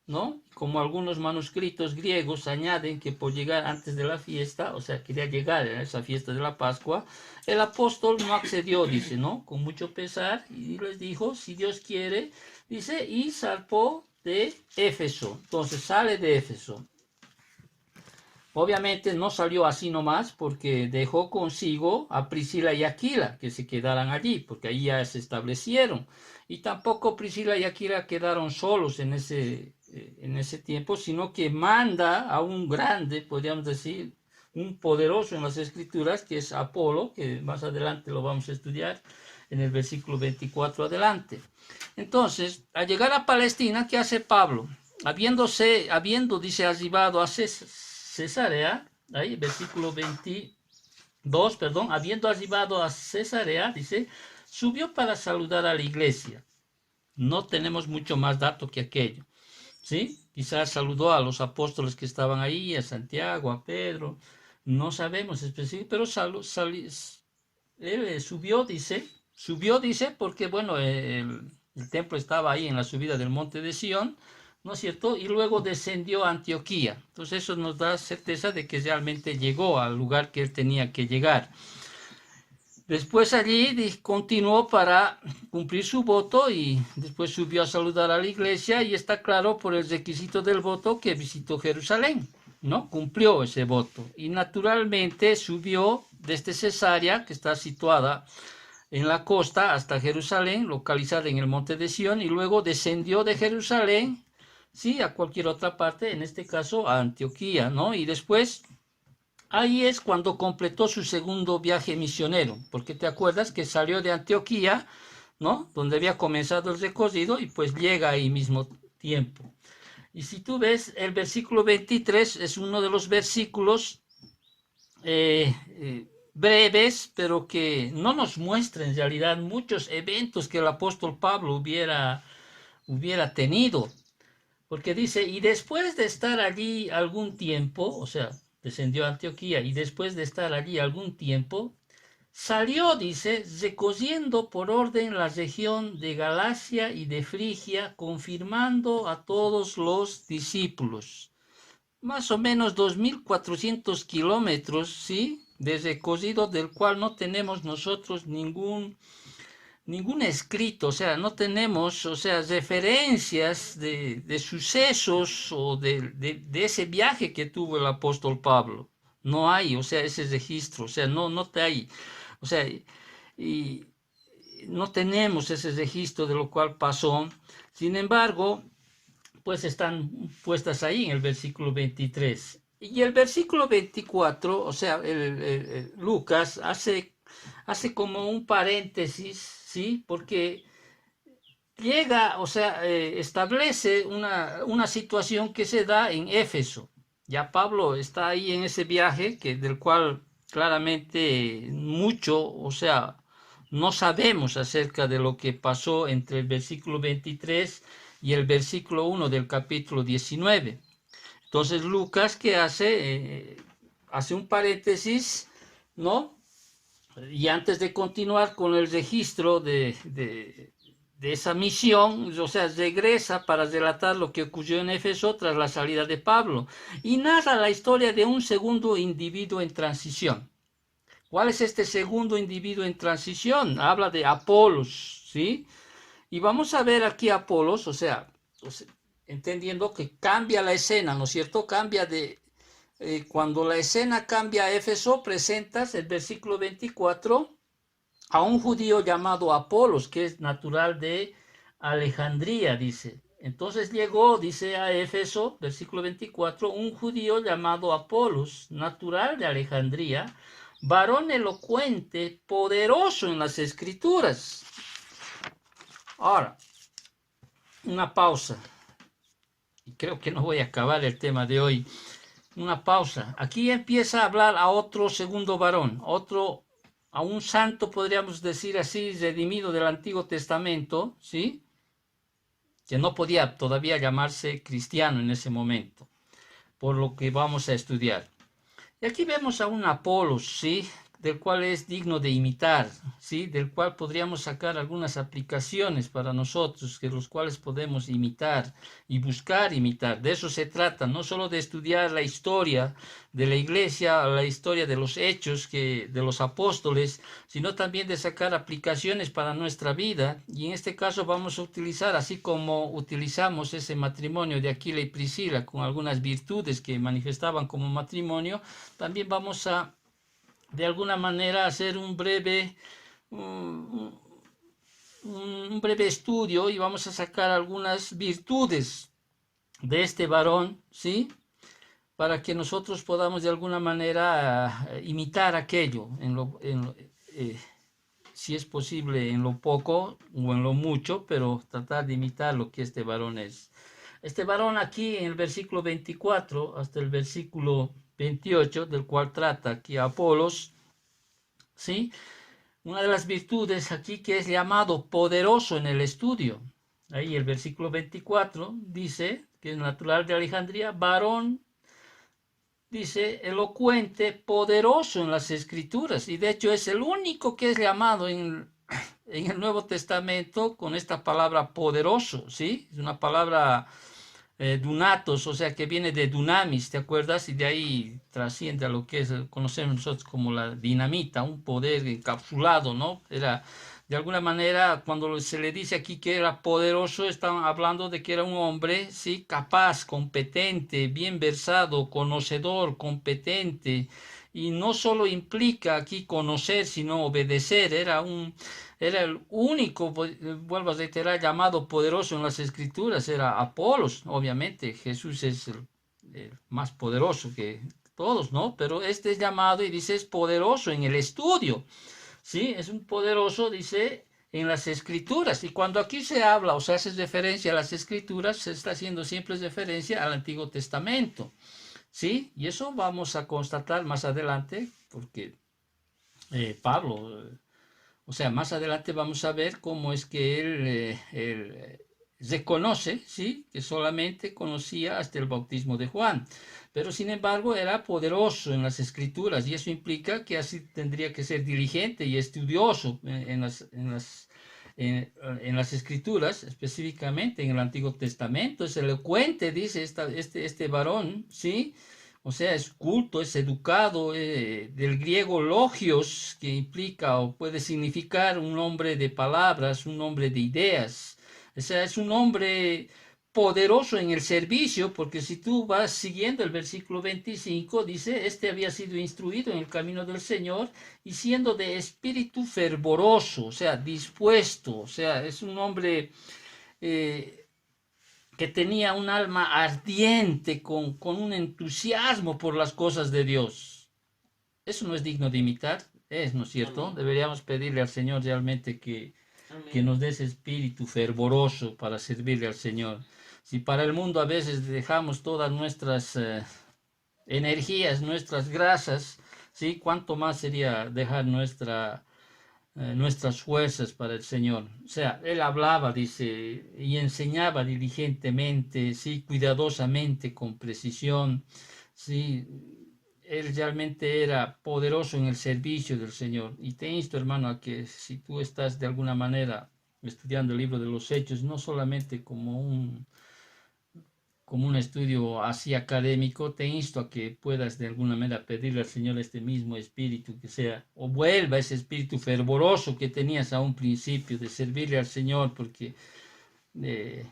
¿no? Como algunos manuscritos griegos añaden que por llegar antes de la fiesta, o sea, quería llegar a esa fiesta de la Pascua, el apóstol no accedió, dice, ¿no? Con mucho pesar, y les dijo, si Dios quiere, dice, y zarpó de Éfeso. Entonces sale de Éfeso. Obviamente no salió así nomás porque dejó consigo a Priscila y Aquila que se quedaran allí, porque ahí ya se establecieron. Y tampoco Priscila y Aquila quedaron solos en ese tiempo, sino que manda a un grande, podríamos decir, un poderoso en las escrituras, que es Apolo, que más adelante lo vamos a estudiar en el versículo 24 adelante. Entonces, al llegar a Palestina, ¿qué hace Pablo? Habiendo, dice, arribado a Cesarea, ahí, versículo 22, perdón, habiendo arribado a Cesarea, dice, subió para saludar a la iglesia. No tenemos mucho más dato que aquello, ¿sí? Quizás saludó a los apóstoles que estaban ahí, a Santiago, a Pedro, no sabemos específicamente, pero él subió, dice, porque bueno, el templo estaba ahí en la subida del monte de Sión, ¿no es cierto? Y luego descendió a Antioquía. Entonces eso nos da certeza de que realmente llegó al lugar que él tenía que llegar. Después allí continuó para cumplir su voto y después subió a saludar a la iglesia y está claro por el requisito del voto que visitó Jerusalén, ¿no? Cumplió ese voto y naturalmente subió desde Cesarea, que está situada en la costa, hasta Jerusalén, localizada en el monte de Sión, y luego descendió de Jerusalén, sí, a cualquier otra parte, en este caso a Antioquía, ¿no? Y después ahí es cuando completó su segundo viaje misionero, porque te acuerdas que salió de Antioquía, ¿no? Donde había comenzado el recorrido y pues llega ahí mismo tiempo. Y si tú ves, el versículo 23 es uno de los versículos breves, pero que no nos muestra en realidad muchos eventos que el apóstol Pablo hubiera tenido. Porque dice, y después de estar allí algún tiempo, o sea, descendió a Antioquía, y después de estar allí algún tiempo, salió, dice, recorriendo por orden la región de Galacia y de Frigia, confirmando a todos los discípulos. Más o menos 2.400 kilómetros, ¿sí? De recorrido del cual no tenemos nosotros ningún escrito, o sea, no tenemos, o sea, referencias de sucesos o de ese viaje que tuvo el apóstol Pablo. No hay, o sea, ese registro, o sea, no te hay, o sea, y no tenemos ese registro de lo cual pasó. Sin embargo, pues están puestas ahí en el versículo 23. Y el versículo 24, o sea, Lucas hace como un paréntesis, ¿sí? Porque llega, o sea, establece una situación que se da en Éfeso. Ya Pablo está ahí en ese viaje, del cual claramente mucho, o sea, no sabemos acerca de lo que pasó entre el versículo 23 y el versículo 1 del capítulo 19. Entonces Lucas, ¿qué hace? Hace un paréntesis, ¿no? Y antes de continuar con el registro de esa misión, o sea, regresa para relatar lo que ocurrió en Éfeso tras la salida de Pablo y narra la historia de un segundo individuo en transición. ¿Cuál es este segundo individuo en transición? Habla de Apolos, ¿sí? Y vamos a ver aquí a Apolos, o sea, entendiendo que cambia la escena, ¿no es cierto? Cambia cuando la escena cambia a Éfeso, presentas el versículo 24 a un judío llamado Apolos, que es natural de Alejandría, dice. Entonces llegó, dice a Éfeso, versículo 24, un judío llamado Apolos, natural de Alejandría, varón elocuente, poderoso en las escrituras. Ahora, una pausa. Y creo que no voy a acabar el tema de hoy. Una pausa. Aquí empieza a hablar a otro segundo varón, a un santo, podríamos decir así, redimido del Antiguo Testamento, ¿sí? Que no podía todavía llamarse cristiano en ese momento, por lo que vamos a estudiar. Y aquí vemos a un Apolos, ¿sí? Del cual es digno de imitar, ¿sí? Del cual podríamos sacar algunas aplicaciones para nosotros, que los cuales podemos imitar y buscar imitar. De eso se trata, no solo de estudiar la historia de la iglesia, la historia de los hechos de los apóstoles, sino también de sacar aplicaciones para nuestra vida. Y en este caso vamos a utilizar, así como utilizamos ese matrimonio de Aquila y Priscila con algunas virtudes que manifestaban como matrimonio, también vamos a de alguna manera hacer un breve estudio y vamos a sacar algunas virtudes de este varón, ¿sí? Para que nosotros podamos de alguna manera imitar aquello, si es posible en lo poco o en lo mucho, pero tratar de imitar lo que este varón es. Este varón aquí en el versículo 24 hasta el versículo 28, del cual trata aquí a Apolos, ¿sí? Una de las virtudes aquí que es llamado poderoso en el estudio. Ahí el versículo 24 dice que es natural de Alejandría, varón, dice, elocuente, poderoso en las escrituras. Y de hecho es el único que es llamado en el Nuevo Testamento con esta palabra poderoso, ¿sí? Es una palabra dunatos, o sea, que viene de dunamis, ¿te acuerdas? Y de ahí trasciende a lo que es, conocemos nosotros como la dinamita, un poder encapsulado, ¿no? Era, de alguna manera, cuando se le dice aquí que era poderoso, están hablando de que era un hombre, ¿sí? Capaz, competente, bien versado, conocedor, competente. Y no solo implica aquí conocer, sino obedecer. Era el único, vuelvo a reiterar, llamado poderoso en las escrituras, era Apolos. Obviamente Jesús es el más poderoso que todos, ¿no? Pero este es llamado y dice es poderoso en el estudio, ¿sí? Es un poderoso, dice, en las escrituras. Y cuando aquí se habla o se hace referencia a las escrituras, se está haciendo siempre referencia al Antiguo Testamento, ¿sí? Y eso vamos a constatar más adelante, porque Pablo... O sea, más adelante vamos a ver cómo es que él reconoce, ¿sí? Que solamente conocía hasta el bautismo de Juan. Pero sin embargo era poderoso en las escrituras y eso implica que así tendría que ser diligente y estudioso en las escrituras, específicamente en el Antiguo Testamento. Es elocuente, dice este varón, ¿sí? O sea, es culto, es educado, del griego logios, que implica o puede significar un hombre de palabras, un hombre de ideas. O sea, es un hombre poderoso en el servicio, porque si tú vas siguiendo el versículo 25, dice, este había sido instruido en el camino del Señor y siendo de espíritu fervoroso, o sea, dispuesto, o sea, es un hombre... eh, que tenía un alma ardiente con un entusiasmo por las cosas de Dios. Eso no es digno de imitar, ¿no es cierto?
Amén.
Deberíamos pedirle al Señor realmente que
Amén.
nos dé ese espíritu fervoroso para servirle al Señor. Si para el mundo a veces dejamos todas nuestras energías, nuestras grasas, ¿sí? ¿Cuánto más sería dejar nuestras fuerzas para el Señor? O sea, él hablaba, dice, y enseñaba diligentemente, sí, cuidadosamente, con precisión, sí. Él realmente era poderoso en el servicio del Señor. Y te insto, hermano, a que si tú estás de alguna manera estudiando el libro de los Hechos, no solamente como un estudio así académico, te insto a que puedas de alguna manera pedirle al Señor este mismo espíritu, que sea, o vuelva ese espíritu fervoroso que tenías a un principio de servirle al Señor, porque eh,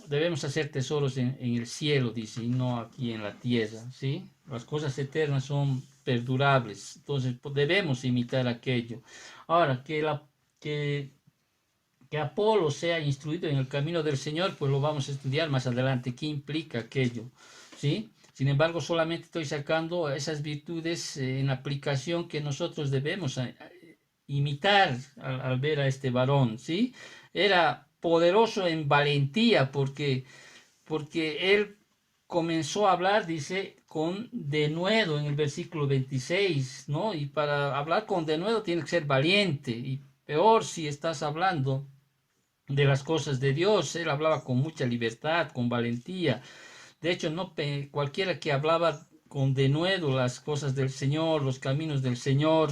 debemos hacer tesoros en el cielo, dice, y no aquí en la tierra, ¿sí? Las cosas eternas son perdurables, entonces pues, debemos imitar aquello. Ahora, que Apolo sea instruido en el camino del Señor, pues lo vamos a estudiar más adelante, qué implica aquello, ¿sí? Sin embargo, solamente estoy sacando esas virtudes en aplicación que nosotros debemos imitar al ver a este varón, ¿sí? Era poderoso en valentía porque él comenzó a hablar, dice, con denuedo en el versículo 26, ¿no? Y para hablar con denuedo tiene que ser valiente, y peor si estás hablando de las cosas de Dios. Él hablaba con mucha libertad, con valentía. De hecho, no cualquiera que hablaba con denuedo las cosas del Señor, los caminos del Señor,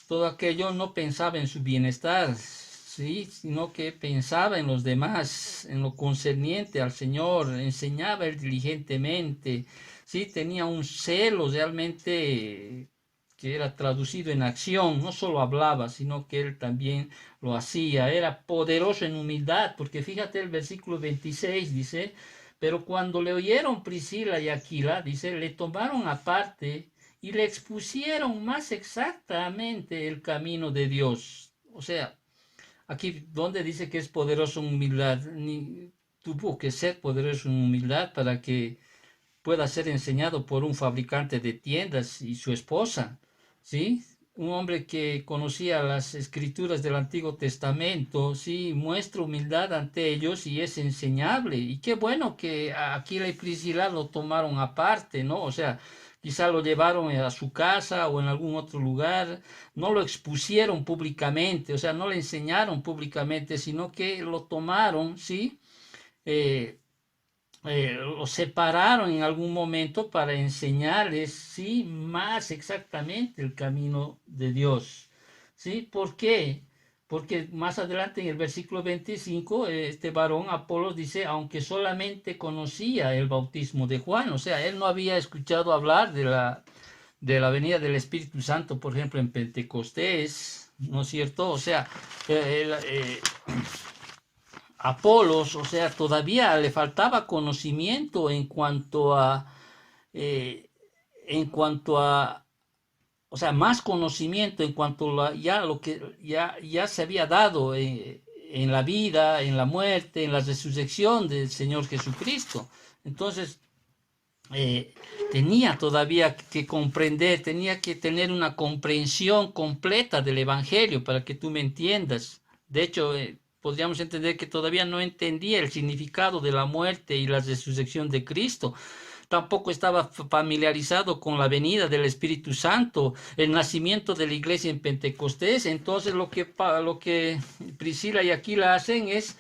todo aquello no pensaba en su bienestar, sí, sino que pensaba en los demás, en lo concerniente al Señor, enseñaba él diligentemente, sí, tenía un celo realmente que era traducido en acción, no solo hablaba, sino que él también lo hacía, era poderoso en humildad, porque fíjate el versículo 26 dice, pero cuando le oyeron Priscila y Aquila, dice, le tomaron aparte y le expusieron más exactamente el camino de Dios. O sea, aquí donde dice que es poderoso en humildad, tuvo que ser poderoso en humildad para que pueda ser enseñado por un fabricante de tiendas y su esposa, ¿sí? Un hombre que conocía las escrituras del Antiguo Testamento, sí, muestra humildad ante ellos y es enseñable. Y qué bueno que Aquila y Priscila lo tomaron aparte, ¿no? O sea, quizá lo llevaron a su casa o en algún otro lugar, no lo expusieron públicamente, o sea, no le enseñaron públicamente, sino que lo tomaron, ¿sí? los separaron en algún momento para enseñarles, sí, más exactamente el camino de Dios. ¿Sí? ¿Por qué? Porque más adelante en el versículo 25, este varón Apolos dice, aunque solamente conocía el bautismo de Juan, o sea, él no había escuchado hablar de la venida del Espíritu Santo, por ejemplo, en Pentecostés, ¿no es cierto? O sea, Apolos, o sea, todavía le faltaba conocimiento eh, en cuanto a, o sea, más conocimiento en cuanto a ya lo que ya se había dado en la vida, en la muerte, en la resurrección del Señor Jesucristo. Entonces, tenía todavía que comprender, tenía que tener una comprensión completa del Evangelio para que tú me entiendas. De hecho, podríamos entender que todavía no entendía el significado de la muerte y la resurrección de Cristo. Tampoco estaba familiarizado con la venida del Espíritu Santo, el nacimiento de la iglesia en Pentecostés. Entonces lo que Priscila y Aquila hacen es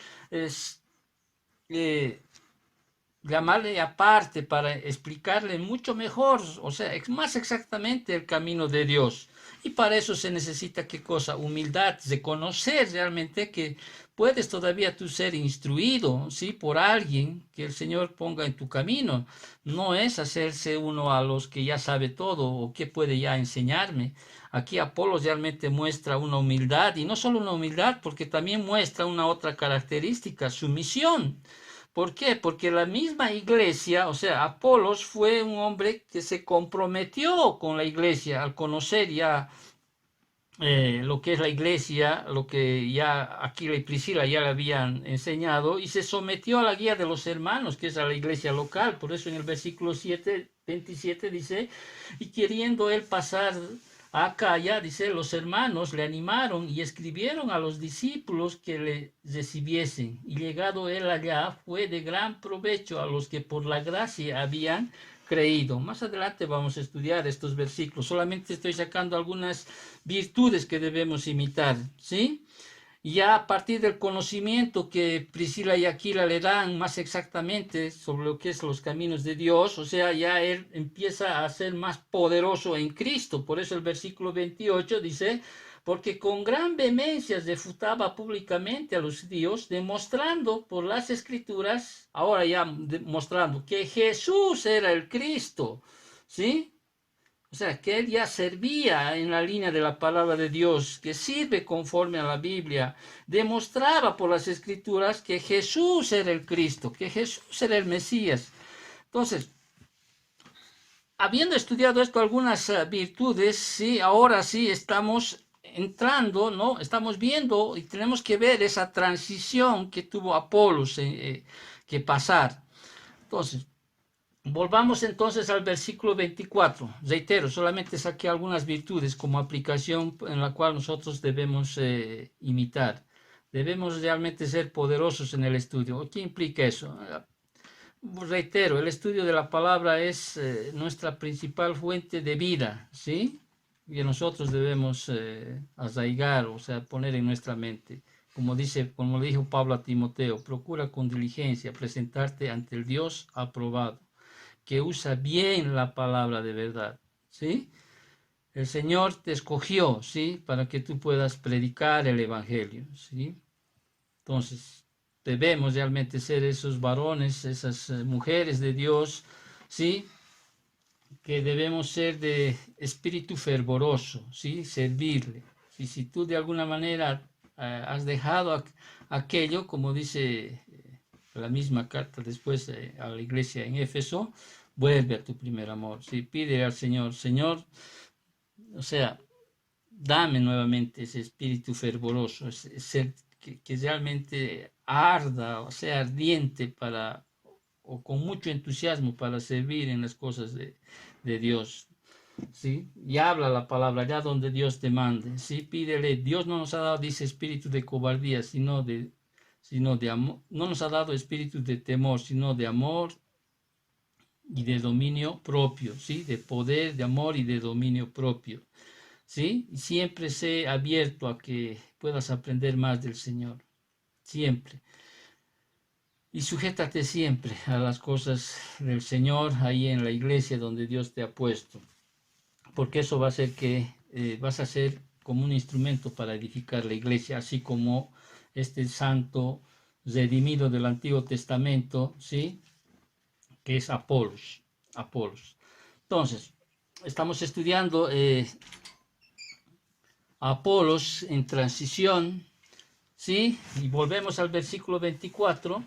llamarle aparte para explicarle mucho mejor, o sea, más exactamente el camino de Dios. Y para eso se necesita, ¿qué cosa? Humildad, de conocer realmente que puedes todavía tú ser instruido, ¿sí? Por alguien que el Señor ponga en tu camino. No es hacerse uno a los que ya sabe todo o que puede ya enseñarme. Aquí Apolo realmente muestra una humildad, y no solo una humildad, porque también muestra una otra característica, su misión. ¿Por qué? Porque la misma iglesia, o sea, Apolos fue un hombre que se comprometió con la iglesia al conocer ya lo que es la iglesia, lo que ya Aquila y Priscila ya le habían enseñado, y se sometió a la guía de los hermanos, que es a la iglesia local. Por eso en el versículo 27 dice, y queriendo él pasar a Acaya, dice, los hermanos le animaron y escribieron a los discípulos que le recibiesen. Y llegado él allá, fue de gran provecho a los que por la gracia habían creído. Más adelante vamos a estudiar estos versículos. Solamente estoy sacando algunas virtudes que debemos imitar, ¿sí? Ya a partir del conocimiento que Priscila y Aquila le dan más exactamente sobre lo que es los caminos de Dios, o sea, ya él empieza a ser más poderoso en Cristo. Por eso el versículo 28 dice, porque con gran vehemencia refutaba públicamente a los judíos, demostrando por las escrituras, ahora ya demostrando que Jesús era el Cristo, ¿sí? O sea, que él ya servía en la línea de la palabra de Dios, que sirve conforme a la Biblia. Demostraba por las escrituras que Jesús era el Cristo, que Jesús era el Mesías. Entonces, habiendo estudiado esto, algunas virtudes, sí, ahora sí estamos entrando, ¿no? Estamos viendo y tenemos que ver esa transición que tuvo Apolos que pasar. Entonces, volvamos entonces al versículo 24. Reitero, solamente saqué algunas virtudes como aplicación en la cual nosotros debemos imitar. Debemos realmente ser poderosos en el estudio. ¿Qué implica eso? Reitero, el estudio de la palabra es nuestra principal fuente de vida, ¿sí? Que nosotros debemos arraigar, o sea, poner en nuestra mente. Como le dijo Pablo a Timoteo, procura con diligencia presentarte ante el Dios aprobado, que usa bien la palabra de verdad, ¿sí? El Señor te escogió, ¿sí? Para que tú puedas predicar el Evangelio, ¿sí? Entonces, debemos realmente ser esos varones, esas mujeres de Dios, ¿sí? Que debemos ser de espíritu fervoroso, ¿sí? Servirle. ¿Sí? Si tú de alguna manera has dejado aquello, como dice la misma carta después a la iglesia en Éfeso, vuelve a tu primer amor, ¿sí? Pide al Señor, Señor, o sea, dame nuevamente ese espíritu fervoroso, que realmente arda, o sea, ardiente o con mucho entusiasmo para servir en las cosas de Dios. ¿Sí? Y habla la palabra allá donde Dios te mande, ¿sí? Pídele, Dios no nos ha dado, dice, espíritu de cobardía, sino de amor, no nos ha dado espíritu de temor, sino de amor y de dominio propio, ¿sí? De poder, de amor y de dominio propio, ¿sí? Y siempre sé abierto a que puedas aprender más del Señor, siempre. y sujétate siempre a las cosas del Señor ahí en la iglesia donde Dios te ha puesto, porque eso va a hacer que vas a ser como un instrumento para edificar la iglesia, así como este santo redimido del Antiguo Testamento, ¿sí? Que es Apolos. Apolos. Entonces, estamos estudiando Apolos en transición, ¿sí? Y volvemos al versículo 24,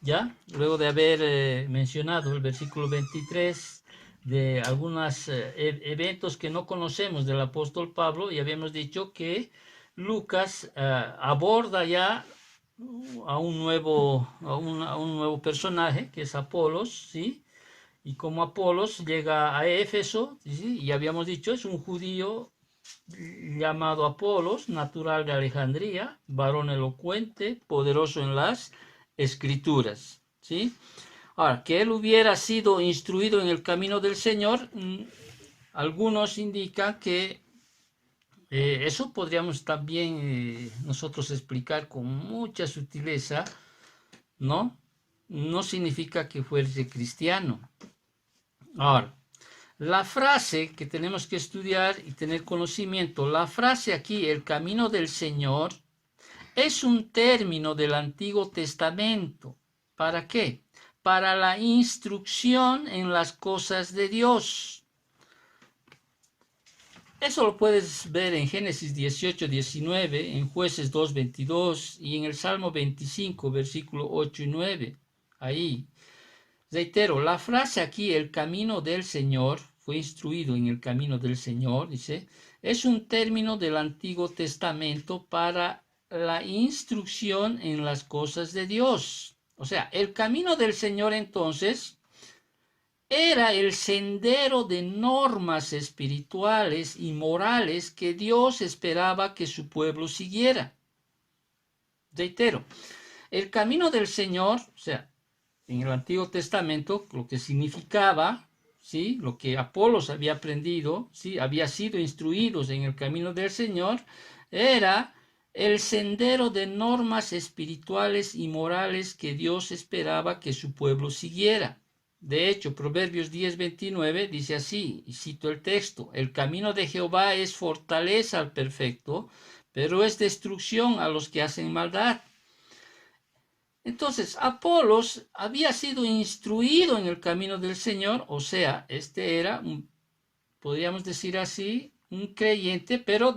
¿ya? Luego de haber mencionado el versículo 23 de algunos eventos que no conocemos del apóstol Pablo, y habíamos dicho que Lucas aborda ya a un nuevo personaje, que es Apolos, ¿sí? Y como Apolos llega a Éfeso, ¿sí? Y habíamos dicho, es un judío llamado Apolos, natural de Alejandría, varón elocuente, poderoso en las escrituras, ¿sí? Ahora, que él hubiera sido instruido en el camino del Señor, algunos indican que eso podríamos también nosotros explicar con mucha sutileza, ¿no? No significa que fuese cristiano. Ahora, la frase que tenemos que estudiar y tener conocimiento, la frase aquí, el camino del Señor, es un término del Antiguo Testamento. ¿Para qué? Para la instrucción en las cosas de Dios. Eso lo puedes ver en Génesis 18, 19, en Jueces 2, 22 y en el Salmo 25, versículo 8 y 9. Ahí. Reitero, la frase aquí, el camino del Señor, fue instruido en el camino del Señor, dice, es un término del Antiguo Testamento para la instrucción en las cosas de Dios. O sea, el camino del Señor entonces era el sendero de normas espirituales y morales que Dios esperaba que su pueblo siguiera. Reitero, el camino del Señor, o sea, en el Antiguo Testamento, lo que significaba, ¿sí? Lo que Apolos había aprendido, ¿sí? Había sido instruidos en el camino del Señor, era el sendero de normas espirituales y morales que Dios esperaba que su pueblo siguiera. De hecho, Proverbios 10:29 dice así, y cito el texto, el camino de Jehová es fortaleza al perfecto, pero es destrucción a los que hacen maldad. Entonces, Apolos había sido instruido en el camino del Señor, o sea, este era, podríamos decir así, un creyente, pero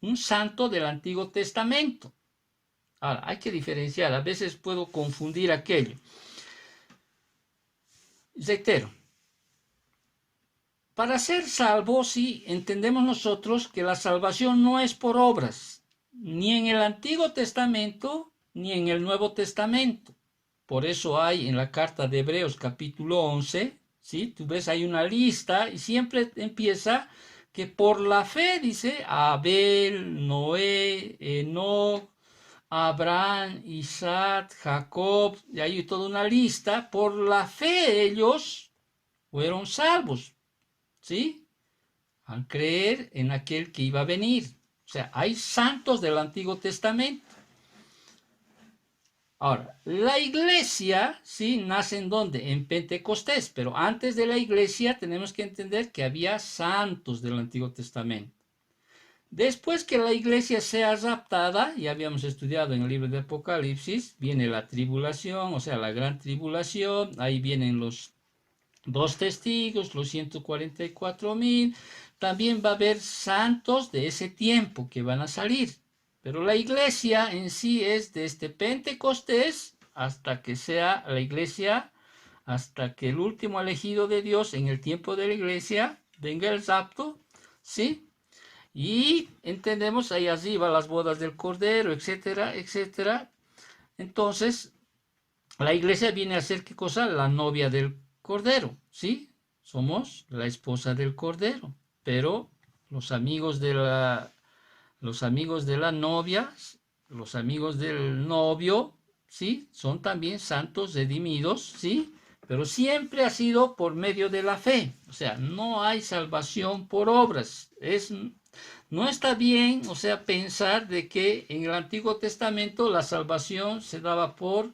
un santo del Antiguo Testamento. Ahora, hay que diferenciar, a veces puedo confundir aquello. Reitero, para ser salvos, sí, entendemos nosotros que la salvación no es por obras, ni en el Antiguo Testamento, ni en el Nuevo Testamento. Por eso hay en la carta de Hebreos capítulo 11, ¿sí? Tú ves, hay una lista y siempre empieza que por la fe, dice, Abel, Noé, Enoc, Abraham, Isaac, Jacob, y hay toda una lista, por la fe ellos fueron salvos, ¿sí? Al creer en aquel que iba a venir. O sea, hay santos del Antiguo Testamento. Ahora, la iglesia, ¿sí? Nace ¿en dónde? En Pentecostés, pero antes de la iglesia tenemos que entender que había santos del Antiguo Testamento. Después que la iglesia sea raptada, ya habíamos estudiado en el libro de Apocalipsis, viene la tribulación, o sea, la gran tribulación, ahí vienen los dos testigos, los 144,000, también va a haber santos de ese tiempo que van a salir. Pero la iglesia en sí es desde Pentecostés hasta que sea la iglesia, hasta que el último elegido de Dios en el tiempo de la iglesia venga el rapto, ¿sí? Y entendemos ahí arriba las bodas del Cordero, etcétera, etcétera. Entonces, la iglesia viene a ser, ¿qué cosa? La novia del Cordero, ¿sí? Somos la esposa del Cordero, pero los amigos de la novia, los amigos del novio, ¿sí? Son también santos redimidos, ¿sí? Pero siempre ha sido por medio de la fe. O sea, no hay salvación por obras. Es No está bien, o sea, pensar de que en el Antiguo Testamento la salvación se daba por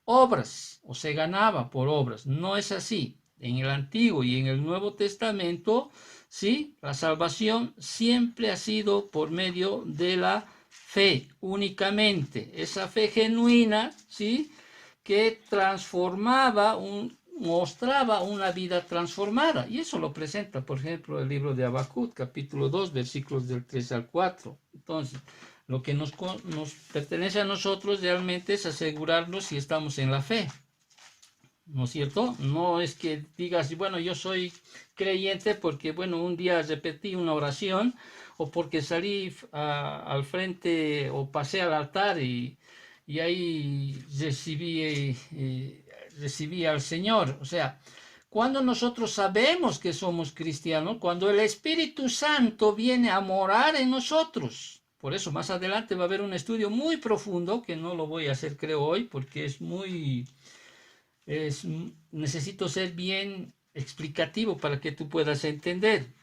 obras o se ganaba por obras. No es así. En el Antiguo y en el Nuevo Testamento, sí, la salvación siempre ha sido por medio de la fe únicamente. Esa fe genuina, sí, que mostraba una vida transformada. Y eso lo presenta, por ejemplo, el libro de Habacuc, capítulo 2, versículos del 3 al 4. Entonces, lo que nos pertenece a nosotros realmente es asegurarnos si estamos en la fe. ¿No es cierto? No es que digas, bueno, yo soy creyente porque, bueno, un día repetí una oración o porque salí al frente o pasé al altar y ahí recibí al Señor. O sea, cuando nosotros sabemos que somos cristianos, cuando el Espíritu Santo viene a morar en nosotros. Por eso más adelante va a haber un estudio muy profundo, que no lo voy a hacer creo hoy, porque necesito ser bien explicativo para que tú puedas entender,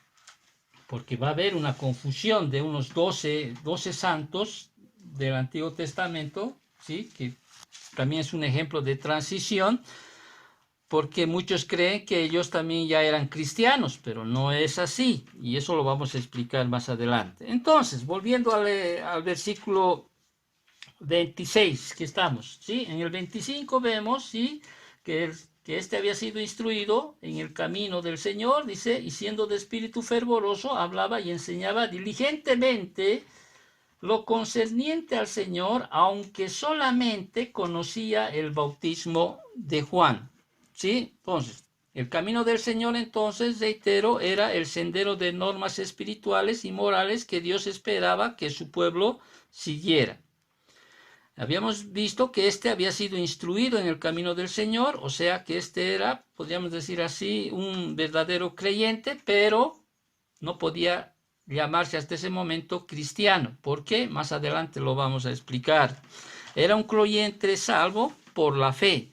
porque va a haber una confusión de unos 12 santos del Antiguo Testamento, ¿sí? Que también es un ejemplo de transición, porque muchos creen que ellos también ya eran cristianos, pero no es así, y eso lo vamos a explicar más adelante. Entonces, volviendo al versículo 26 que estamos, ¿sí? En el 25 vemos, ¿sí? que este había sido instruido en el camino del Señor, dice, y siendo de espíritu fervoroso, hablaba y enseñaba diligentemente lo concerniente al Señor, aunque solamente conocía el bautismo de Juan. ¿Sí? Entonces, el camino del Señor, entonces, reitero, era el sendero de normas espirituales y morales que Dios esperaba que su pueblo siguiera. Habíamos visto que este había sido instruido en el camino del Señor, o sea que este era, podríamos decir así, un verdadero creyente, pero no podía llamarse hasta ese momento cristiano. ¿Por qué? Más adelante lo vamos a explicar. Era un creyente salvo por la fe,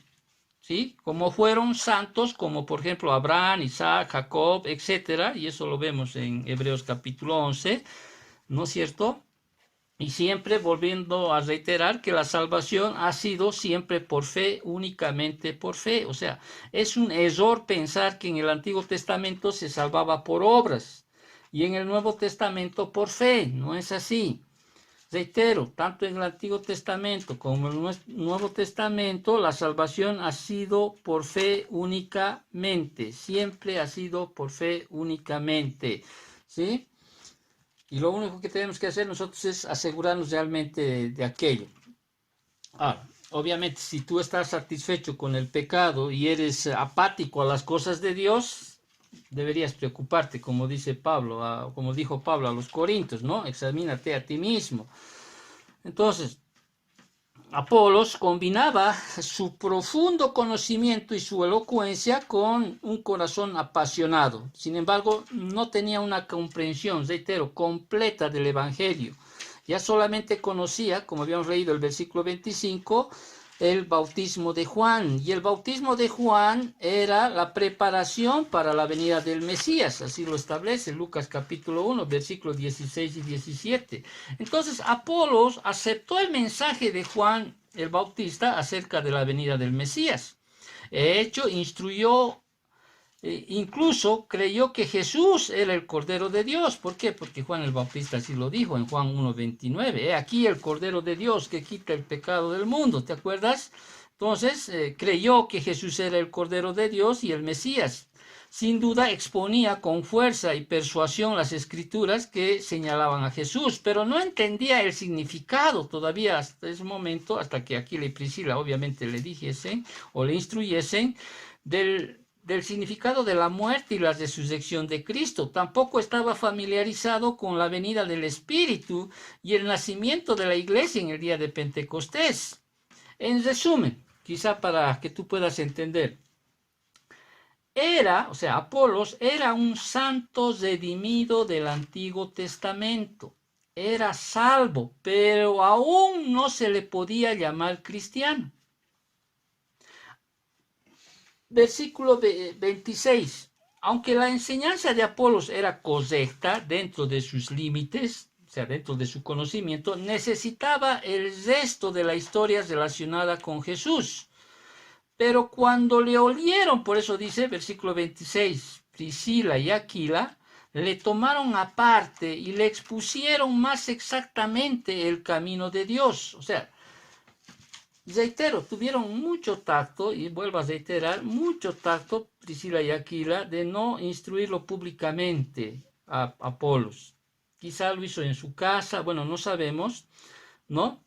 ¿sí? Como fueron santos, como por ejemplo Abraham, Isaac, Jacob, etcétera, y eso lo vemos en Hebreos capítulo 11, ¿no es cierto? Y siempre volviendo a reiterar que la salvación ha sido siempre por fe, únicamente por fe. O sea, es un error pensar que en el Antiguo Testamento se salvaba por obras y en el Nuevo Testamento por fe. No es así. Reitero, tanto en el Antiguo Testamento como en el Nuevo Testamento, la salvación ha sido por fe únicamente. Siempre ha sido por fe únicamente. ¿Sí? Y lo único que tenemos que hacer nosotros es asegurarnos realmente de aquello. Obviamente, si tú estás satisfecho con el pecado y eres apático a las cosas de Dios, deberías preocuparte, como dice Pablo, como dijo Pablo a los Corintios, ¿no? Examínate a ti mismo. Entonces, Apolos combinaba su profundo conocimiento y su elocuencia con un corazón apasionado. Sin embargo, no tenía una comprensión, reitero, completa del Evangelio. Ya solamente conocía, como habíamos leído el versículo 25, el bautismo de Juan. Y el bautismo de Juan era la preparación para la venida del Mesías. Así lo establece Lucas capítulo 1, versículos 16 y 17. Entonces, Apolos aceptó el mensaje de Juan el Bautista acerca de la venida del Mesías. De hecho, instruyó, incluso creyó que Jesús era el Cordero de Dios. ¿Por qué? Porque Juan el Bautista así lo dijo en Juan 1:29. He aquí el Cordero de Dios que quita el pecado del mundo. ¿Te acuerdas? Entonces, creyó que Jesús era el Cordero de Dios y el Mesías. Sin duda exponía con fuerza y persuasión las escrituras que señalaban a Jesús, pero no entendía el significado todavía hasta ese momento, hasta que Aquila y Priscila obviamente le dijesen o le instruyesen del significado de la muerte y la resurrección de Cristo. Tampoco estaba familiarizado con la venida del Espíritu y el nacimiento de la iglesia en el día de Pentecostés. En resumen, quizá para que tú puedas entender, Apolos era un santo redimido del Antiguo Testamento. Era salvo, pero aún no se le podía llamar cristiano. Versículo 26. aunque la enseñanza de Apolos era correcta dentro de sus límites, o sea, dentro de su conocimiento, necesitaba el resto de la historia relacionada con Jesús. Pero cuando le olieron, por eso dice, versículo 26, Priscila y Aquila, le tomaron aparte y le expusieron más exactamente el camino de Dios. O sea, reitero, tuvieron mucho tacto, y vuelvo a reiterar, mucho tacto, Priscila y Aquila, de no instruirlo públicamente a Apolos. Quizá lo hizo en su casa, bueno, no sabemos, ¿no?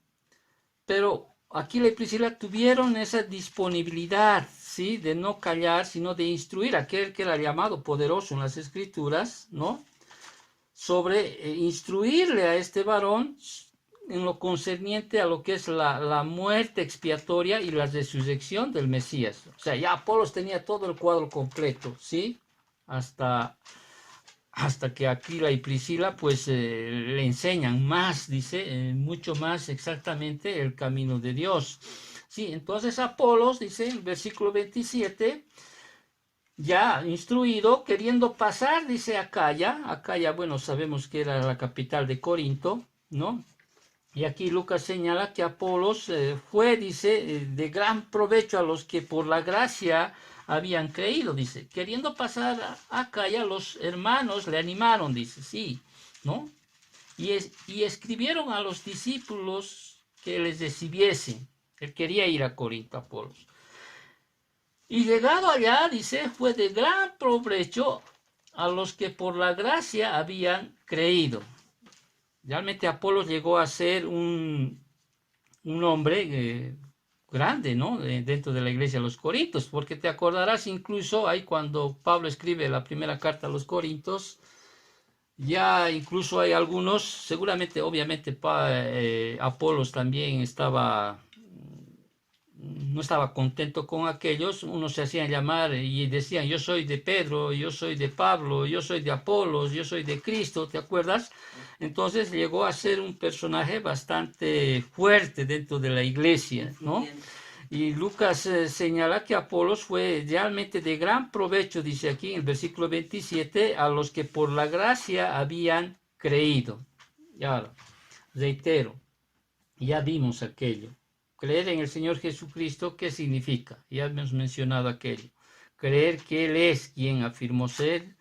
Pero Aquila y Priscila tuvieron esa disponibilidad, ¿sí? De no callar, sino de instruir a aquel que era llamado poderoso en las Escrituras, ¿no? Sobre instruirle a este varón en lo concerniente a lo que es la muerte expiatoria y la resurrección del Mesías. O sea, ya Apolos tenía todo el cuadro completo, ¿sí? Hasta que Aquila y Priscila pues le enseñan más, dice, mucho más exactamente el camino de Dios. Sí, entonces Apolos, dice en el versículo 27, ya instruido, queriendo pasar, dice Acaya, bueno, sabemos que era la capital de Corinto, ¿no? Y aquí Lucas señala que Apolos fue, dice, de gran provecho a los que por la gracia habían creído, dice. Queriendo pasar a Acaya, los hermanos le animaron, dice, sí, ¿no? Y escribieron a los discípulos que les recibiesen. Él quería ir a Corinto, Apolos. Y llegado allá, dice, fue de gran provecho a los que por la gracia habían creído. Realmente Apolos llegó a ser un hombre grande, ¿no? Dentro de la iglesia de los Corintios, porque te acordarás incluso ahí cuando Pablo escribe la primera carta a los Corintios, ya incluso hay algunos, seguramente, obviamente, Apolos también no estaba contento con aquellos, unos se hacían llamar y decían, yo soy de Pedro, yo soy de Pablo, yo soy de Apolos, yo soy de Cristo, ¿te acuerdas? Entonces llegó a ser un personaje bastante fuerte dentro de la iglesia, ¿no? Y Lucas señala que Apolos fue realmente de gran provecho, dice aquí en el versículo 27, a los que por la gracia habían creído. Ya, reitero, ya vimos aquello. Creer en el Señor Jesucristo, ¿qué significa? Ya hemos mencionado aquello. Creer que Él es quien afirmó ser,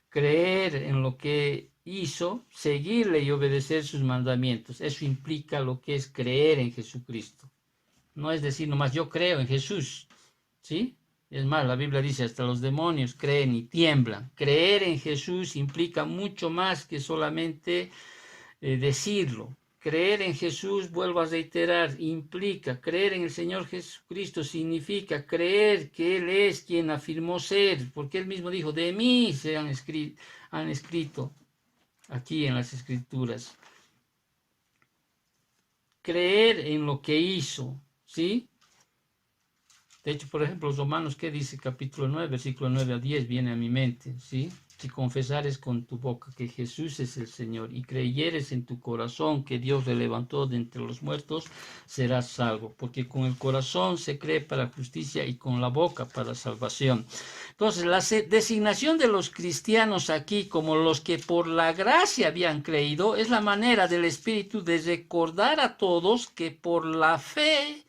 creer en lo que hizo, seguirle y obedecer sus mandamientos. Eso implica lo que es creer en Jesucristo. No es decir nomás yo creo en Jesús, ¿sí? Es más, la Biblia dice hasta los demonios creen y tiemblan. Creer en Jesús implica mucho más que solamente decirlo. Creer en Jesús, vuelvo a reiterar, implica creer en el Señor Jesucristo, significa creer que Él es quien afirmó ser, porque Él mismo dijo, de mí se han escrito aquí en las Escrituras. Creer en lo que hizo, ¿sí? De hecho, por ejemplo, los Romanos, ¿qué dice? Capítulo 9, versículo 9 a 10, viene a mi mente, ¿sí? Si confesares con tu boca que Jesús es el Señor y creyeres en tu corazón que Dios le levantó de entre los muertos, serás salvo, porque con el corazón se cree para justicia y con la boca para salvación. Entonces, la designación de los cristianos aquí como los que por la gracia habían creído es la manera del Espíritu de recordar a todos que por la fe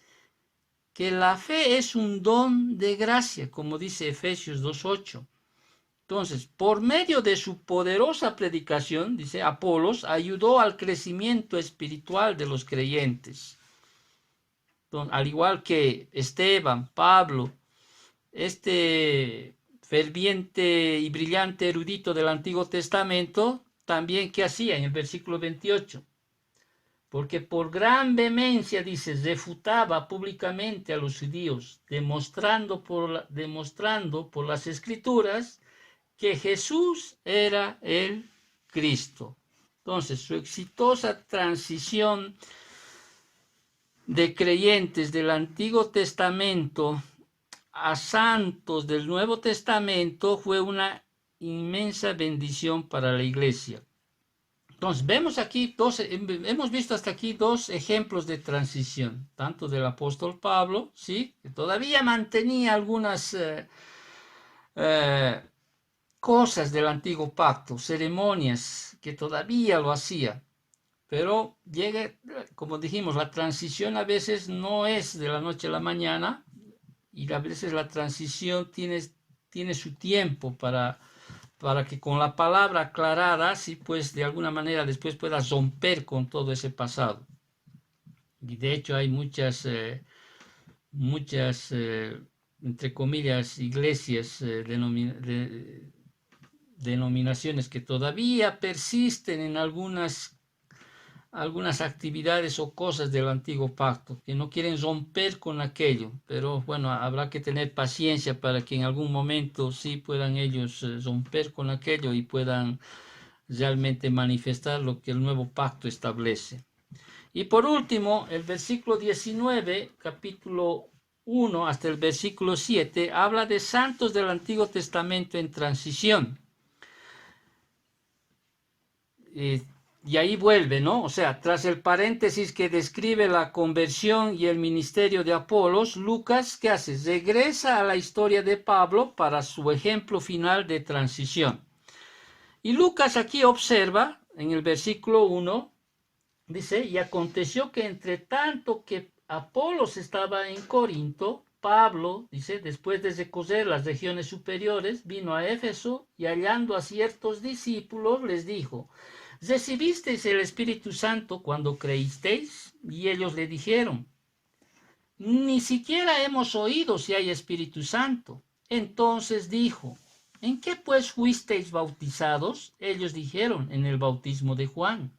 es un don de gracia, como dice Efesios 2:8. Entonces, por medio de su poderosa predicación, dice Apolos, ayudó al crecimiento espiritual de los creyentes. Entonces, al igual que Esteban, Pablo, este ferviente y brillante erudito del Antiguo Testamento, también, ¿qué hacía? En el versículo 28. Porque por gran vehemencia, dice, refutaba públicamente a los judíos, demostrando por las Escrituras que Jesús era el Cristo. Entonces, su exitosa transición de creyentes del Antiguo Testamento a santos del Nuevo Testamento fue una inmensa bendición para la iglesia. Entonces, hemos visto hasta aquí dos ejemplos de transición, tanto del apóstol Pablo, ¿sí? Que todavía mantenía algunas cosas del antiguo pacto, ceremonias que todavía lo hacía. Pero llega, como dijimos, la transición a veces no es de la noche a la mañana, y a veces la transición tiene su tiempo para que con la palabra aclarada, sí, pues de alguna manera después puedas romper con todo ese pasado. Y de hecho hay muchas entre comillas, iglesias, denominaciones que todavía persisten en algunas actividades o cosas del antiguo pacto, que no quieren romper con aquello, pero bueno, habrá que tener paciencia para que en algún momento sí puedan ellos romper con aquello y puedan realmente manifestar lo que el nuevo pacto establece. Y por último, el versículo 19, capítulo 1 hasta el versículo 7, habla de santos del Antiguo Testamento en transición. Y ahí vuelve, ¿no? O sea, tras el paréntesis que describe la conversión y el ministerio de Apolos, Lucas, ¿qué hace? Regresa a la historia de Pablo para su ejemplo final de transición. Y Lucas aquí observa, en el versículo 1, dice, y aconteció que entre tanto que Apolos estaba en Corinto, Pablo, dice, después de recorrer las regiones superiores, vino a Éfeso y hallando a ciertos discípulos les dijo, ¿recibisteis el Espíritu Santo cuando creísteis? Y ellos le dijeron, ni siquiera hemos oído si hay Espíritu Santo. Entonces dijo, ¿en qué pues fuisteis bautizados? Ellos dijeron, en el bautismo de Juan.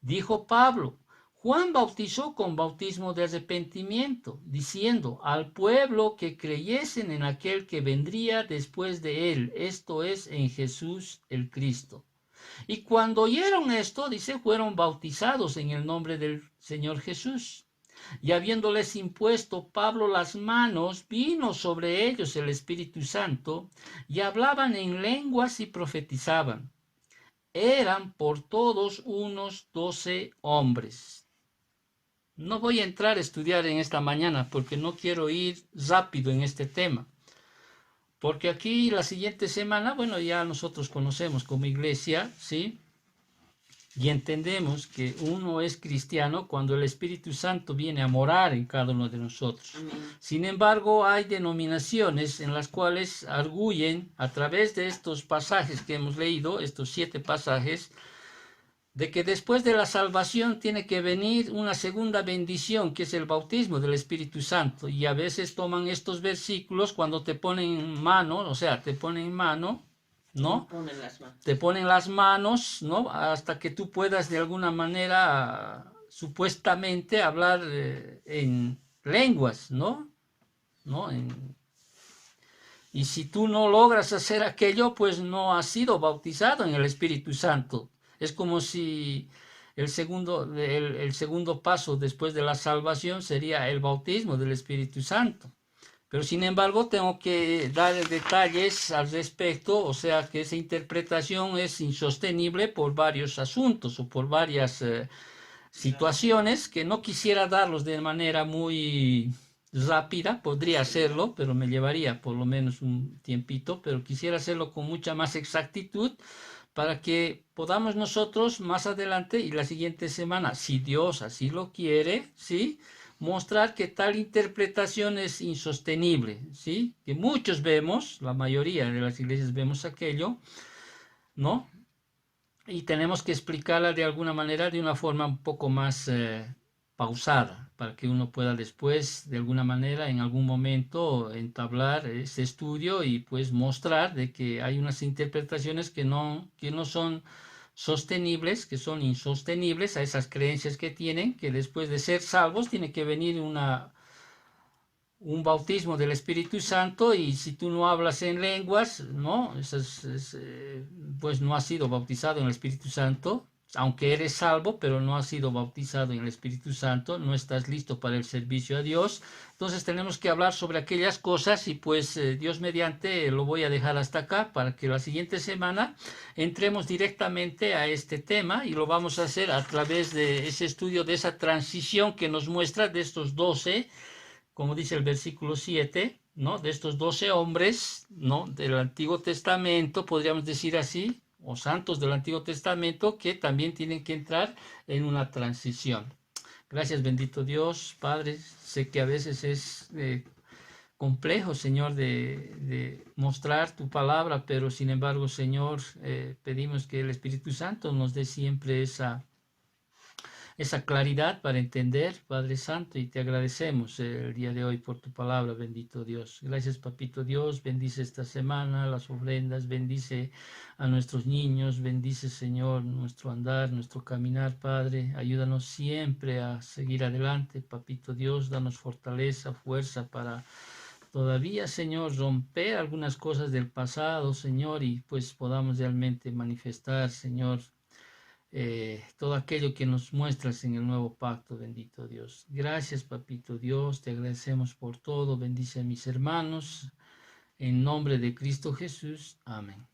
Dijo Pablo, Juan bautizó con bautismo de arrepentimiento, diciendo al pueblo que creyesen en aquel que vendría después de él, esto es, en Jesús el Cristo. Y cuando oyeron esto, dice, fueron bautizados en el nombre del Señor Jesús. Y habiéndoles impuesto Pablo las manos, vino sobre ellos el Espíritu Santo, y hablaban en lenguas y profetizaban. Eran por todos unos 12 hombres. No voy a entrar a estudiar en esta mañana porque no quiero ir rápido en este tema. Porque aquí la siguiente semana, bueno, ya nosotros conocemos como iglesia, ¿sí? Y entendemos que uno es cristiano cuando el Espíritu Santo viene a morar en cada uno de nosotros. Amén. Sin embargo, hay denominaciones en las cuales arguyen a través de estos pasajes que hemos leído, estos 7 pasajes, de que después de la salvación tiene que venir una segunda bendición, que es el bautismo del Espíritu Santo. Y a veces toman estos versículos cuando te ponen en mano, o sea, te ponen en mano, ¿no? Te ponen las manos, ¿no? Hasta que tú puedas de alguna manera supuestamente hablar en lenguas, ¿no? Y si tú no logras hacer aquello, pues no has sido bautizado en el Espíritu Santo. Es como si el segundo paso después de la salvación sería el bautismo del Espíritu Santo. Pero sin embargo tengo que dar detalles al respecto, o sea que esa interpretación es insostenible por varios asuntos o por varias situaciones que no quisiera darlos de manera muy rápida, podría hacerlo, pero me llevaría por lo menos un tiempito, pero quisiera hacerlo con mucha más exactitud para que podamos nosotros más adelante y la siguiente semana, si Dios así lo quiere, ¿sí?, mostrar que tal interpretación es insostenible, ¿sí? Que muchos vemos, la mayoría de las iglesias vemos aquello, ¿no? Y tenemos que explicarla de alguna manera, de una forma un poco más pausada, para que uno pueda después, de alguna manera, en algún momento, entablar ese estudio y pues mostrar de que hay unas interpretaciones que no son sostenibles, que son insostenibles a esas creencias que tienen, que después de ser salvos tiene que venir un bautismo del Espíritu Santo, y si tú no hablas en lenguas, ¿no? Pues no has sido bautizado en el Espíritu Santo, aunque eres salvo, pero no has sido bautizado en el Espíritu Santo, no estás listo para el servicio a Dios. Entonces tenemos que hablar sobre aquellas cosas y pues Dios mediante lo voy a dejar hasta acá para que la siguiente semana entremos directamente a este tema, y lo vamos a hacer a través de ese estudio, de esa transición que nos muestra de estos 12, como dice el versículo 7, ¿no? De estos 12 hombres, ¿no? Del Antiguo Testamento, podríamos decir así, o santos del Antiguo Testamento, que también tienen que entrar en una transición. Gracias, bendito Dios, Padre. Sé que a veces es complejo, Señor, de mostrar tu palabra, pero sin embargo, Señor, pedimos que el Espíritu Santo nos dé siempre esa claridad para entender, Padre Santo, y te agradecemos el día de hoy por tu palabra, bendito Dios. Gracias, Papito Dios, bendice esta semana las ofrendas, bendice a nuestros niños, bendice, Señor, nuestro andar, nuestro caminar, Padre. Ayúdanos siempre a seguir adelante, Papito Dios, danos fortaleza, fuerza para todavía, Señor, romper algunas cosas del pasado, Señor, y pues podamos realmente manifestar, Señor, todo aquello que nos muestras en el nuevo pacto, bendito Dios. Gracias, Papito Dios, te agradecemos por todo. Bendice a mis hermanos. En nombre de Cristo Jesús. Amén.